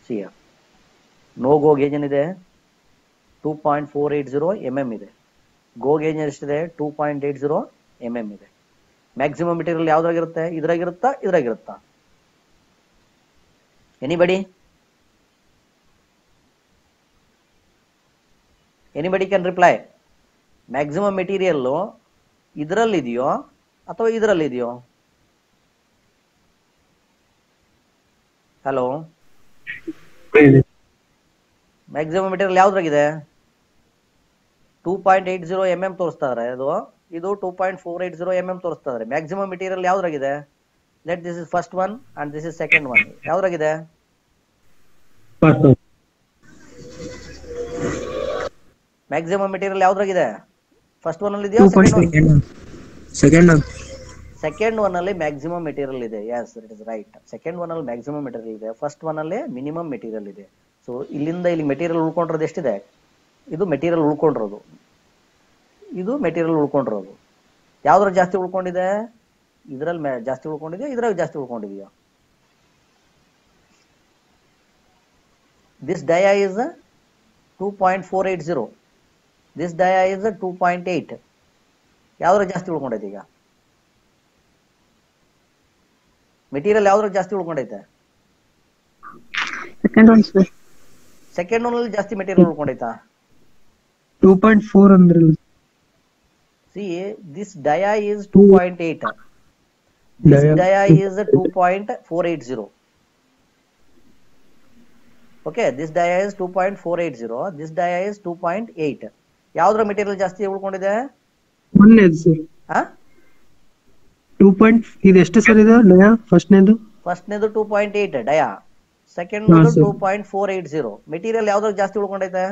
See here, no go gauge ಏನಿದೆ 2.480 mm ಇದೆ, go gauge ಎಷ್ಟಿದೆ 2.80 mm ಇದೆ. Maximum material ಯಾವ್ದ್ರಾಗಿರುತ್ತೆ, ಇದ್ರಾಗಿರುತ್ತಾ ಇದ್ರಾಗಿರುತ್ತಾ? Anybody can reply. Maximum material ಇದರಲ್ಲಿದೆಯೋ ಅಥವಾ ಇದರಲ್ಲಿದೆಯೋ? ಹಲೋ, ಮ್ಯಾಕ್ಸಿಮಮ್ ಮೆಟೀರಿಯಲ್ ಯಾವ್ದ್ರಾಗಿದೆ? 2.80 mm ತೋರಿಸ್ತಾ ಇದ್ದಾರೆ, ಇದು 2.480 mm ತೋರಿಸ್ತಾ ಇದ್ದಾರೆ. ಮ್ಯಾಕ್ಸಿಮಮ್ ಮೆಟೀರಿಯಲ್ ಯಾವ್ದ್ರಾಗಿದೆ? Let this is first one and this is second one. ಯಾವ್ದ್ರಾಗಿದೆ? ಮ್ಯಾಕ್ಸಿಮಮ್ ಮೆಟೀರಿಯಲ್ ಯಾವ್ದ್ರಾಗಿದೆ? ಫಸ್ಟ್ ಒನ್ ಅಲ್ಲಿ ಇದೆಯಾ ಸೆಕೆಂಡ್ ಒನ್ ಅಲ್ಲಿ ಮ್ಯಾಕ್ಸಿಮಮ್ ಮೆಟೀರಿಯಲ್ ಇದೆ? Yes, it is right. Second one ಅಲ್ಲಿ ಮ್ಯಾಕ್ಸಿಮಮ್ ಮೆಟೀರಿಯಲ್ ಇದೆ, ಫಸ್ಟ್ ಒನ್ ಅಲ್ಲಿ ಮಿನಿಮಮ್ ಮೆಟೀರಿಯಲ್ ಇದೆ. ಸೊ ಇಲ್ಲಿಂದ ಇಲ್ಲಿ ಮೆಟೀರಿಯಲ್ ಉಳ್ಕೊಂಡಿರೋದು ಎಷ್ಟಿದೆ? ಇದು ಮೆಟೀರಿಯಲ್ ಉಳ್ಕೊಂಡಿರೋದು, ಇದು ಮೆಟೀರಿಯಲ್ ಉಳ್ಕೊಂಡಿರೋದು. ಯಾವ್ದ್ರಾಗ ಜಾಸ್ತಿ ಉಳ್ಕೊಂಡಿದೆ? ಇದ್ರಲ್ಲಿ ಜಾಸ್ತಿ ಉಳ್ಕೊಂಡಿದೆ, ಇದ್ರಾಗ ಜಾಸ್ತಿ ಉಳ್ಕೊಂಡಿದೆಯಾ? This dia is 2.480, this dia is 2.8. ಯಾವ್ದ್ರಾಗ ಜಾಸ್ತಿ ಉಳ್ಕೊಂಡೈತೆ? ಈಗ ಮೆಟೀರಿಯಲ್ ಯಾವ್ದ್ರಾಗ ಜಾಸ್ತಿ ಉಳ್ಕೊಂಡೈತೆ? ಸೆಕೆಂಡ್ ಒನ್ ಅಲ್ಲಿ ಜಾಸ್ತಿ ಮೆಟೀರಿಯಲ್ ಉಳ್ಕೊಂಡೈತಾ? 2.4 ಅಂದ್ರಲ್ಲ. See, this dia is 2.8. This dia is 2.480. Okay, this dia is 2.480. This dia is 2.8. ಯಾವ್ದ್ರ ಮೆಟೀರಿಯಲ್ ಜಾಸ್ತಿ ಉಳ್ಕೊಂಡಿದೆ? ಒಂದೇದು ಸರ್. 2. ಇದು ಎಷ್ಟು ಸರ್ ಇದು ಡಯಾ? ಫಸ್ಟ್ನೇದು 2.8 dia, second 2.480. ಮೆಟೀರಿಯಲ್ ಯಾವ್ದ್ರ ಜಾಸ್ತಿ ಉಳ್ಕೊಂಡೈತೆ?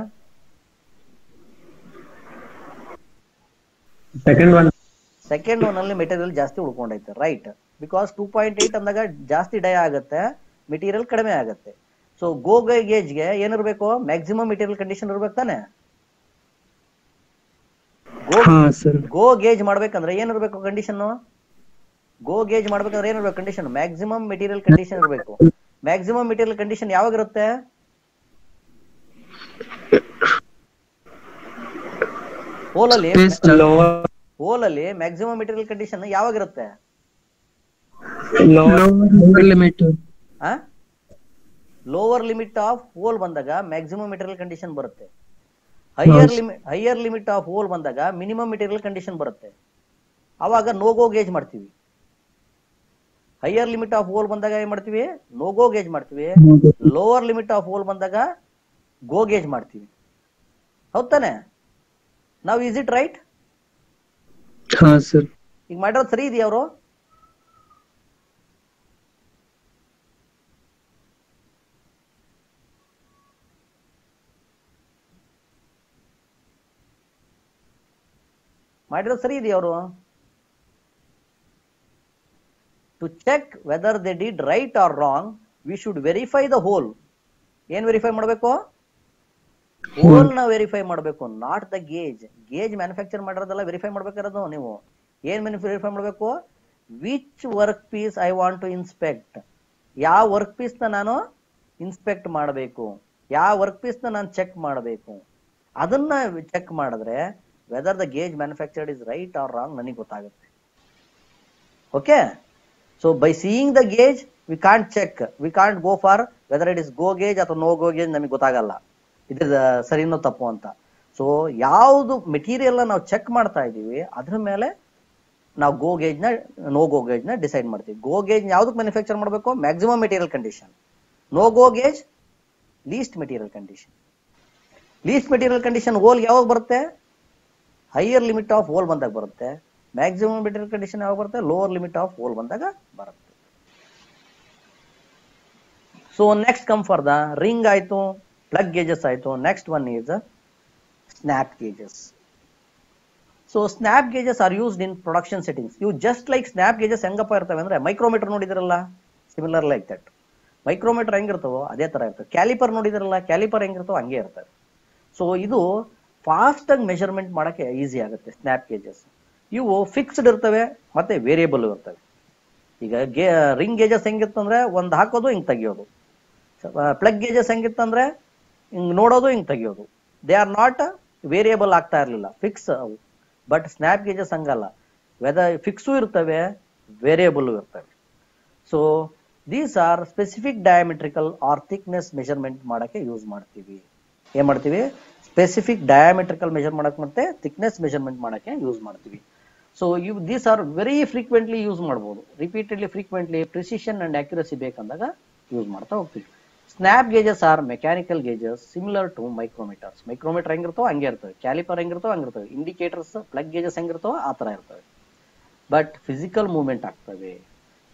ಸೆಕೆಂಡ್ ಒನ್ ಅಲ್ಲಿ ಮೆಟೀರಿಯಲ್ ಜಾಸ್ತಿ ಉಳ್ಕೊಂಡೈತೆ, ರೈಟ್? ಬಿಕಾಸ್ 2.8 ಅಂದಾಗ ಜಾಸ್ತಿ ಡಯಾ ಆಗುತ್ತೆ, ಮೆಟೀರಿಯಲ್ ಕಡಿಮೆ ಆಗುತ್ತೆ. ಸೊ ಗೋ ಗೇಜ್ಗೆ ಏನಿರ್ಬೇಕು? ಮ್ಯಾಕ್ಸಿಮಮ್ ಮೆಟೀರಿಯಲ್ ಕಂಡೀಷನ್ ಇರ್ಬೇಕು ತಾನೆ? ಗೋ ಗೇಜ್ ಮಾಡ್ಬೇಕಂದ್ರೆ ಏನಿರ್ಬೇಕು ಕಂಡೀಷನ್? ಗೋ ಗೇಜ್ ಮಾಡ್ಬೇಕಂದ್ರೆ ಏನಿರ್ಬೇಕು ಕಂಡೀಷನ್? ಮ್ಯಾಕ್ಸಿಮಮ್ ಮೆಟೀರಿಯಲ್ ಕಂಡೀಷನ್ ಇರಬೇಕು. ಮ್ಯಾಕ್ಸಿಮಮ್ ಮೆಟೀರಿಯಲ್ ಕಂಡೀಷನ್ ಯಾವಾಗಿರುತ್ತೆ? ಹೋಲಲ್ಲಿ ಮ್ಯಾಕ್ಸಿಮಮ್ ಮೆಟೀರಿಯಲ್ ಕಂಡೀಷನ್ ಯಾವಾಗಿರುತ್ತೆ? ಲೋವರ್ ಲಿಮಿಟ್ ಆಫ್ ಹೋಲ್ ಬಂದಾಗ ಮ್ಯಾಕ್ಸಿಮಮ್ ಮೆಟೀರಿಯಲ್ ಕಂಡೀಷನ್ ಬರುತ್ತೆ. ಹೈಯರ್ ಲಿಮಿಟ್ ಆಫ್ ಹೋಲ್ ಬಂದಾಗ ಮಿನಿಮಮ್ ಮೆಟೀರಿಯಲ್ ಕಂಡೀಷನ್ ಬರುತ್ತೆ. ಅವಾಗ ನೋ ಗೋ ಗೇಜ್ ಮಾಡ್ತೀವಿ. ಹೈಯರ್ ಲಿಮಿಟ್ ಆಫ್ ಹೋಲ್ ಬಂದಾಗ ಏನ್ ಮಾಡ್ತೀವಿ? ನೋ ಗೋ ಗೇಜ್ ಮಾಡ್ತೀವಿ. ಲೋವರ್ ಲಿಮಿಟ್ ಆಫ್ ಹೋಲ್ ಬಂದಾಗ ಗೋ ಗೇಜ್ ಮಾಡ್ತೀವಿ. ಹೌದ್ ತಾನೆ? ನಾವ್ ಇಸ್ ಇಟ್ ರೈಟ್? ಈಗ ಮಾಡಿರೋದು ಸರಿ ಇದೆಯಾ? ಅವರು ಮಾಡಿರೋದು ಸರಿ ಇದೆಯಾ? ಅವರು to check whether they did right or wrong we should verify the hole. ಏನ್ ವೆರಿಫೈ ಮಾಡಬೇಕು? ಹೋಲ್ ನ ವೆರಿಫೈ ಮಾಡಬೇಕು, not the gauge. Gauge manufacture ಮಾಡಿರೋದೆಲ್ಲ ವೆರಿಫೈ ಮಾಡ್ಬೇಕಾಗಿರೋದು. ನೀವು ಏನ್ ವೆರಿಫೈ ಮಾಡಬೇಕು? Which work piece I want to inspect. ಯಾವ ವರ್ಕ್ ಪೀಸ್ ನ ನಾನು ಇನ್ಸ್ಪೆಕ್ಟ್ ಮಾಡಬೇಕು, ಯಾವ ವರ್ಕ್ ಪೀಸ್ ನ ನಾನು ಚೆಕ್ ಮಾಡಬೇಕು, ಅದನ್ನ ಚೆಕ್ ಮಾಡಿದ್ರೆ whether the gauge manufactured is right or wrong ನನಗೆ ಗೊತ್ತಾಗುತ್ತೆ. Okay, so by seeing the gauge we can't check, we can't go for whether it is go gauge ಅಥವಾ ನೋ ಗೋ ಗೇಜ್. ನಮಗೆ ಗೊತ್ತಾಗಲ್ಲ ಇದ್ರ ಸರಿನೋ ತಪ್ಪು ಅಂತ. ಸೊ ಯಾವುದು ಮೆಟೀರಿಯಲ್ ನಾವು ಚೆಕ್ ಮಾಡ್ತಾ ಇದೀವಿ ಅದ್ರ ಮೇಲೆ ನಾವು ಗೋ ಗೇಜ್ ನ ನೋ ಗೋ ಗೇಜ್ ನ ಡಿಸೈಡ್ ಮಾಡ್ತೀವಿ. ಗೋ ಗೇಜ್ ಯಾವ್ದಕ್ಕೆ ಮ್ಯಾನುಫ್ಯಾಕ್ಚರ್ ಮಾಡಬೇಕು? Maximum material condition. No go gauge least material condition. Least material condition hole ಯಾವಾಗ ಬರುತ್ತೆ? ಹೈಯರ್ ಲಿಮಿಟ್ ಆಫ್ ಹೋಲ್ ಬಂದಾಗ ಬರುತ್ತೆ. ಮ್ಯಾಕ್ಸಿಮಮ್ ಮೆಟೀರಿಯಲ್ ಕಂಡೀಷನ್ ಯಾವಾಗ ಬರುತ್ತೆ? ಲೋವರ್ ಲಿಮಿಟ್ ಆಫ್ ಹೋಲ್ ಬಂದಾಗ ಬರುತ್ತೆ. So next come for the ring ಆಯ್ತು, ಪ್ಲಗ್ ಗೇಜಸ್ ಆಯ್ತು. Next one is snap gauges. So snap gauges are used in production settings. ಇವು just like snap gauges ಹೆಂಗಪ್ಪ ಇರ್ತವೆ ಅಂದ್ರೆ, ಮೈಕ್ರೋಮೀಟರ್ ನೋಡಿದಿರಲ್ಲ, ಸಿಮಿಲರ್ ಲೈಕ್ ದಟ್. ಮೈಕ್ರೋಮೀಟರ್ ಹೆಂಗಿರ್ತವೋ ಅದೇ ತರ ಇರ್ತವೆ. ಕ್ಯಾಲಿಪರ್ ನೋಡಿದಿರಲ್ಲ, ಕ್ಯಾಲಿಪರ್ ಹೆಂಗಿರ್ತವೋ ಹಂಗೆ ಇರ್ತವೆ. ಸೊ ಇದು ಫಾಸ್ಟ್ ಆಗಿ ಮೆಜರ್ಮೆಂಟ್ ಮಾಡಕ್ಕೆ ಈಸಿ ಆಗುತ್ತೆ ಸ್ನ್ಯಾಪ್ ಗೇಜಸ್. ಇವು ಫಿಕ್ಸ್ಡ್ ಇರ್ತವೆ ಮತ್ತೆ ವೇರಿಯಬಲ್ ಇರ್ತವೆ. ಈಗ ರಿಂಗ್ ಗೇಜಸ್ ಹೆಂಗಿತ್ತಂದ್ರೆ ಒಂದ್ ಹಾಕೋದು ಹಿಂಗ್ ತೆಗಿಯೋದು. ಪ್ಲಗ್ ಗೇಜಸ್ ಹೆಂಗಿತ್ತಂದ್ರೆ ಹಿಂಗ್ ನೋಡೋದು ಹಿಂಗ್ ತೆಗಿಯೋದು. ದೇ ಆರ್ ನಾಟ್ ವೇರಿಯಬಲ್ ಆಗ್ತಾ ಇರ್ಲಿಲ್ಲ, ಫಿಕ್ಸ್ ಅವು. ಬಟ್ ಸ್ನ್ಯಾಪ್ ಗೇಜಸ್ ಹಂಗಲ್ಲ, ವೆದರ್ ಫಿಕ್ಸು ಇರ್ತವೆ, ವೇರಿಯಬಲ್ ಇರ್ತವೆ. So these are specific diametrical or thickness measurement ಮಾಡಕ್ಕೆ ಯೂಸ್ ಮಾಡ್ತೀವಿ. ಏನ್ ಮಾಡ್ತೀವಿ? ಸ್ಪೆಸಿಫಿಕ್ ಡಯಾಮೆಟ್ರಿಕಲ್ ಮೆಜರ್ ಮಾಡಕ್ ಮತ್ತೆ ಥಿಕ್ನೆಸ್ ಮೆಜರ್ಮೆಂಟ್ ಮಾಡಕ್ಕೆ ಯೂಸ್ ಮಾಡ್ತೀವಿ. ಸೊ ಇವು these are very frequently use ಮಾಡ್ಬೋದು. Repeatedly frequently precision and accuracy ಬೇಕಂದಾಗ ಯೂಸ್ ಮಾಡ್ತಾ ಹೋಗ್ತೀವಿ. Snap gauges are mechanical gauges similar to micrometers. Micrometer ಹೆಂಗಿರ್ತೋ ಹಂಗೆ ಇರ್ತವೆ, ಕ್ಯಾಲಿಪರ್ ಹೆಂಗಿರ್ತೋ ಹಂಗಿರ್ತವೆ, ಇಂಡಿಕೇಟರ್ಸ್ ಪ್ಲಗ್ ಗೇಜಸ್ ಹೆಂಗಿರ್ತೋ ಆ ತರ ಇರ್ತವೆ. ಬಟ್ ಫಿಸಿಕಲ್ ಮೂವ್ಮೆಂಟ್ ಆಗ್ತವೆ.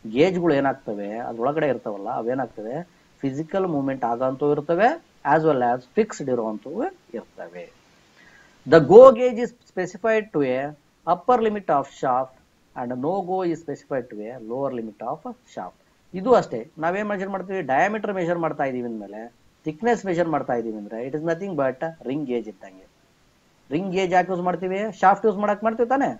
ಗೇಜ್ಗಳು ಏನಾಗ್ತವೆ ಅದ್ರೊಳಗಡೆ ಇರ್ತಾವಲ್ಲ ಅವೇನಾಗ್ತವೆ, ಫಿಸಿಕಲ್ ಮೂವ್ಮೆಂಟ್ ಆಗಂತೂ ಇರ್ತವೆ, ಆಸ್ ವೆಲ್ ಆಸ್ ಫಿಕ್ಸ್ಡ್ ಇರುವಂತವು ಇರ್ತವೆ. The go gauge is specified to a upper limit of shaft and no go is specified to a lower limit of shaft. ಇದು ಅಷ್ಟೇ, ನಾವೇನ್ measure ಮಾಡ್ತೀವಿ? ಡಯಾಮೀಟರ್ ಮೆಜರ್ ಮಾಡ್ತಾ ಇದೀವಿ ಅಂದ್ಮೇಲೆ ಥಿಕ್ನೆಸ್ ಮೆಜರ್ ಮಾಡ್ತಾ ಇದೀವಿ ಅಂದ್ರೆ it is nothing but ring gauge ಇದ್ದಂಗೆ. ರಿಂಗ್ ಗೇಜ್ ಯಾಕೆ ಯೂಸ್ ಮಾಡ್ತೀವಿ? ಶಾಫ್ಟ್ ಯೂಸ್ ಮಾಡಕ್ ಮಾಡ್ತೀವಿ ತಾನೆ.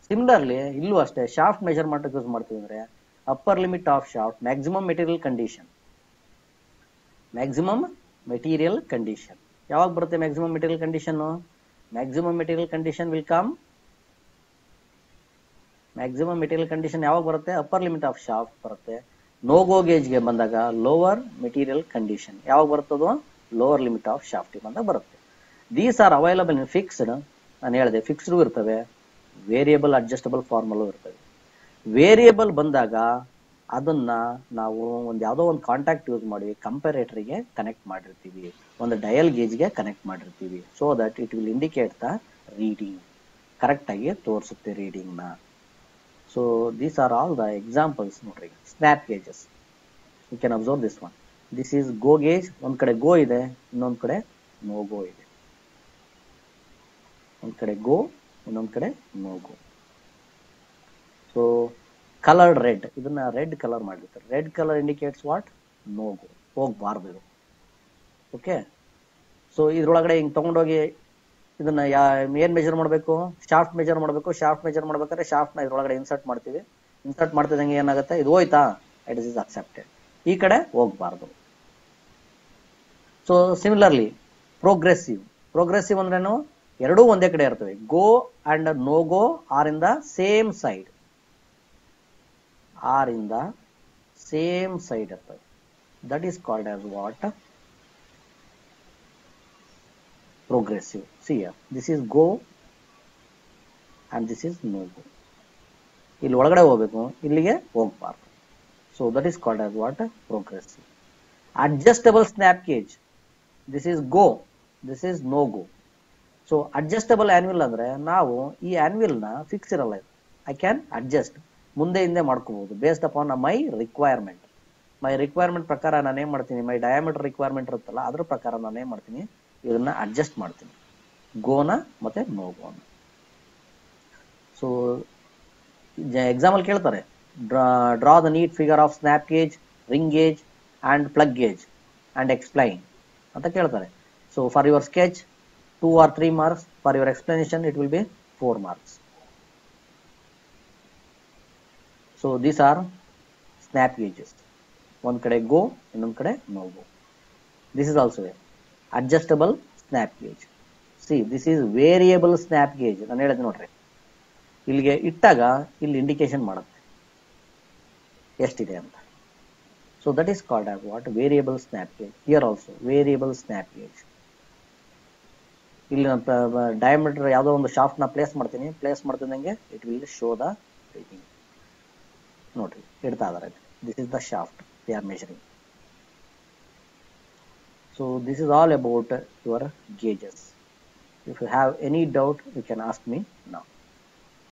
ಸಿಮಿಲರ್ಲಿ ಇಲ್ಲೂ ಅಷ್ಟೇ, ಶಾಫ್ಟ್ ಮೆಜರ್ ಮಾಡಕ್ಕೆ ಯೂಸ್ ಮಾಡ್ತೀವಿ ಅಂದ್ರೆ upper limit of shaft, maximum material condition. Maximum material condition ಯಾವಾಗ ಬರುತ್ತೆ? Maximum material condition. Maximum material condition will come. Maximum material condition ಯಾವಾಗ ಬರುತ್ತೆ? ಅಪ್ಪರ್ ಲಿಮಿಟ್ ಆಫ್ ಶಾಫ್ಟ್ ಬರುತ್ತೆ. ನೋ ಗೋ ಗೇಜ್ಗೆ ಬಂದಾಗ ಲೋವರ್ ಮೆಟೀರಿಯಲ್ ಕಂಡೀಷನ್ ಯಾವಾಗ ಬರ್ತದೋ? ಲೋವರ್ ಲಿಮಿಟ್ ಆಫ್ ಶಾಫ್ಟ್ ಬಂದಾಗ ಬರುತ್ತೆ. These are available in fixed. ನಾನು ಹೇಳಿದೆ ಫಿಕ್ಸ್ಡ್ ಇರ್ತವೆ, ವೇರಿಯಬಲ್ ಅಡ್ಜಸ್ಟಬಲ್ ಫಾರ್ಮಲ್ಲೂ ಇರ್ತವೆ. ವೇರಿಯಬಲ್ ಬಂದಾಗ ಅದನ್ನ ನಾವು ಯಾವ್ದೋ ಒಂದು ಕಾಂಟ್ಯಾಕ್ಟ್ ಯೂಸ್ ಮಾಡಿ ಕಂಪೇರೇಟರ್ಗೆ ಕನೆಕ್ಟ್ ಮಾಡಿರ್ತೀವಿ, ಒಂದು ಡಯಲ್ ಗೇಜ್ಗೆ ಕನೆಕ್ಟ್ ಮಾಡಿರ್ತೀವಿ. So that it will indicate the reading, correct ಆಗಿ ತೋರಿಸುತ್ತೆ ರೀಡಿಂಗ್ ನ. So these are all the examples. ನೋಡ್ರಿ, snap gauges you can observe this one. This is go gauge. ಒಂದ್ ಕಡೆ ಗೋ ಇದೆ, ಇನ್ನೊಂದ್ ಕಡೆ ನೋ ಗೋ ಇದೆ. ಒಂದ್ ಕಡೆ ಗೋ, ಇನ್ನೊಂದ್ ಕಡೆ no go. So coloured red, ಇದನ್ನ ರೆಡ್ ಕಲರ್ ಮಾಡಿರ್ತಾರೆ. Red colour indicates what? No go, ಹೋಗ್ಬಾರ್ದು ಇದು. ಓಕೆ, ಸೊ ಇದ್ರೊಳಗಡೆ ಹಿಂಗ್ ತಗೊಂಡೋಗಿ ಇದನ್ನ ಏನ್ ಮೆಜರ್ ಮಾಡಬೇಕು? ಶಾಫ್ಟ್ ಮೆಜರ್ ಮಾಡಬೇಕು. ಶಾಫ್ಟ್ ಮೆಜರ್ ಮಾಡ್ಬೇಕಾದ್ರೆ ಶಾಫ್ಟ್ ನ ಇದ್ರೊಳಗಡೆ ಇನ್ಸರ್ಟ್ ಮಾಡ್ತೀವಿ. ಇನ್ಸರ್ಟ್ ಮಾಡ್ತಿದಂಗೆ ಏನಾಗುತ್ತೆ? ಇದು ಹೋಯ್ತಾ? It is accepted. ಈ ಕಡೆ ಹೋಗ್ಬಾರ್ದು. So similarly progressive. ಪ್ರೋಗ್ರೆಸಿವ್ ಅಂದ್ರೇನು? ಎರಡೂ ಒಂದೇ ಕಡೆ ಇರ್ತವೆ. Go and no go are in the same side, or in the same side ಇರ್ತವೆ. That is called as what? Progressive. See here, this is go and this is no go. ಇಲ್ಲಿ ಒಳಗಡೆ ಹೋಗ್ಬೇಕು, ಇಲ್ಲಿಗೆ ಹೋಗ್ಬಾರ್ದು. So that is called as what? Progressive. Adjustable snap gauge. This is go, this is no go. So adjustable anvil ಅಂದ್ರೆ ನಾವು ಈ anvil ನ fix ಇರಲ್ಲ. I can adjust, ಮುಂದೆ ಹಿಂದೆ ಮಾಡ್ಕೋಬಹುದು based upon my requirement. My requirement ಪ್ರಕಾರ ನಾನು ಏನ್ ಮಾಡ್ತೀನಿ? my diameter requirement ಇರುತ್ತಲ್ಲ ಅದ್ರ ಪ್ರಕಾರ ನಾನು ಏನ್ ಮಾಡ್ತೀನಿ? ಇದನ್ನ ಅಡ್ಜಸ್ಟ್ ಮಾಡ್ತೀನಿ, ಗೋನ ಮತ್ತೆ ನೋ ಗೋನ. ಸೊ ಎಕ್ಸಾಂಪಲ್ ಕೇಳ್ತಾರೆ, draw the neat figure of snap gauge, ring gauge and plug gauge and explain ಅಂತ ಕೇಳ್ತಾರೆ. So for your sketch 2 or 3 marks, for your explanation it will be 4 marks. So these are snap gauges. One kade go, ಇನ್ನೊಂದು ಕಡೆ no go. This is also a adjustable snap gauge. See, this is variable snap gauge. ನಾನು ಹೇಳಿದೆ ನೋಡ್ರಿ, ಇಲ್ಲಿಗೆ ಇಟ್ಟಾಗ ಇಲ್ಲಿ indication ಮಾಡುತ್ತೆ ಎಷ್ಟಿದೆ ಅಂತ. So that is called as what? Variable snap gauge. Here also variable snap gauge. ಇಲ್ಲಿ ಡಯಾಮೀಟರ್ ಯಾವುದೋ ಒಂದು ಶಾಫ್ಟ್ ನ ಪ್ಲೇಸ್ ಮಾಡ್ತಿದ್ದಂಗೆ it will show the reading. ನೋಡ್ರಿ, ಇಡ್ತಾ ಇದಾರೆ. This is the shaft they are measuring. So this is all about your gauges. If you have any doubt, you can ask me now.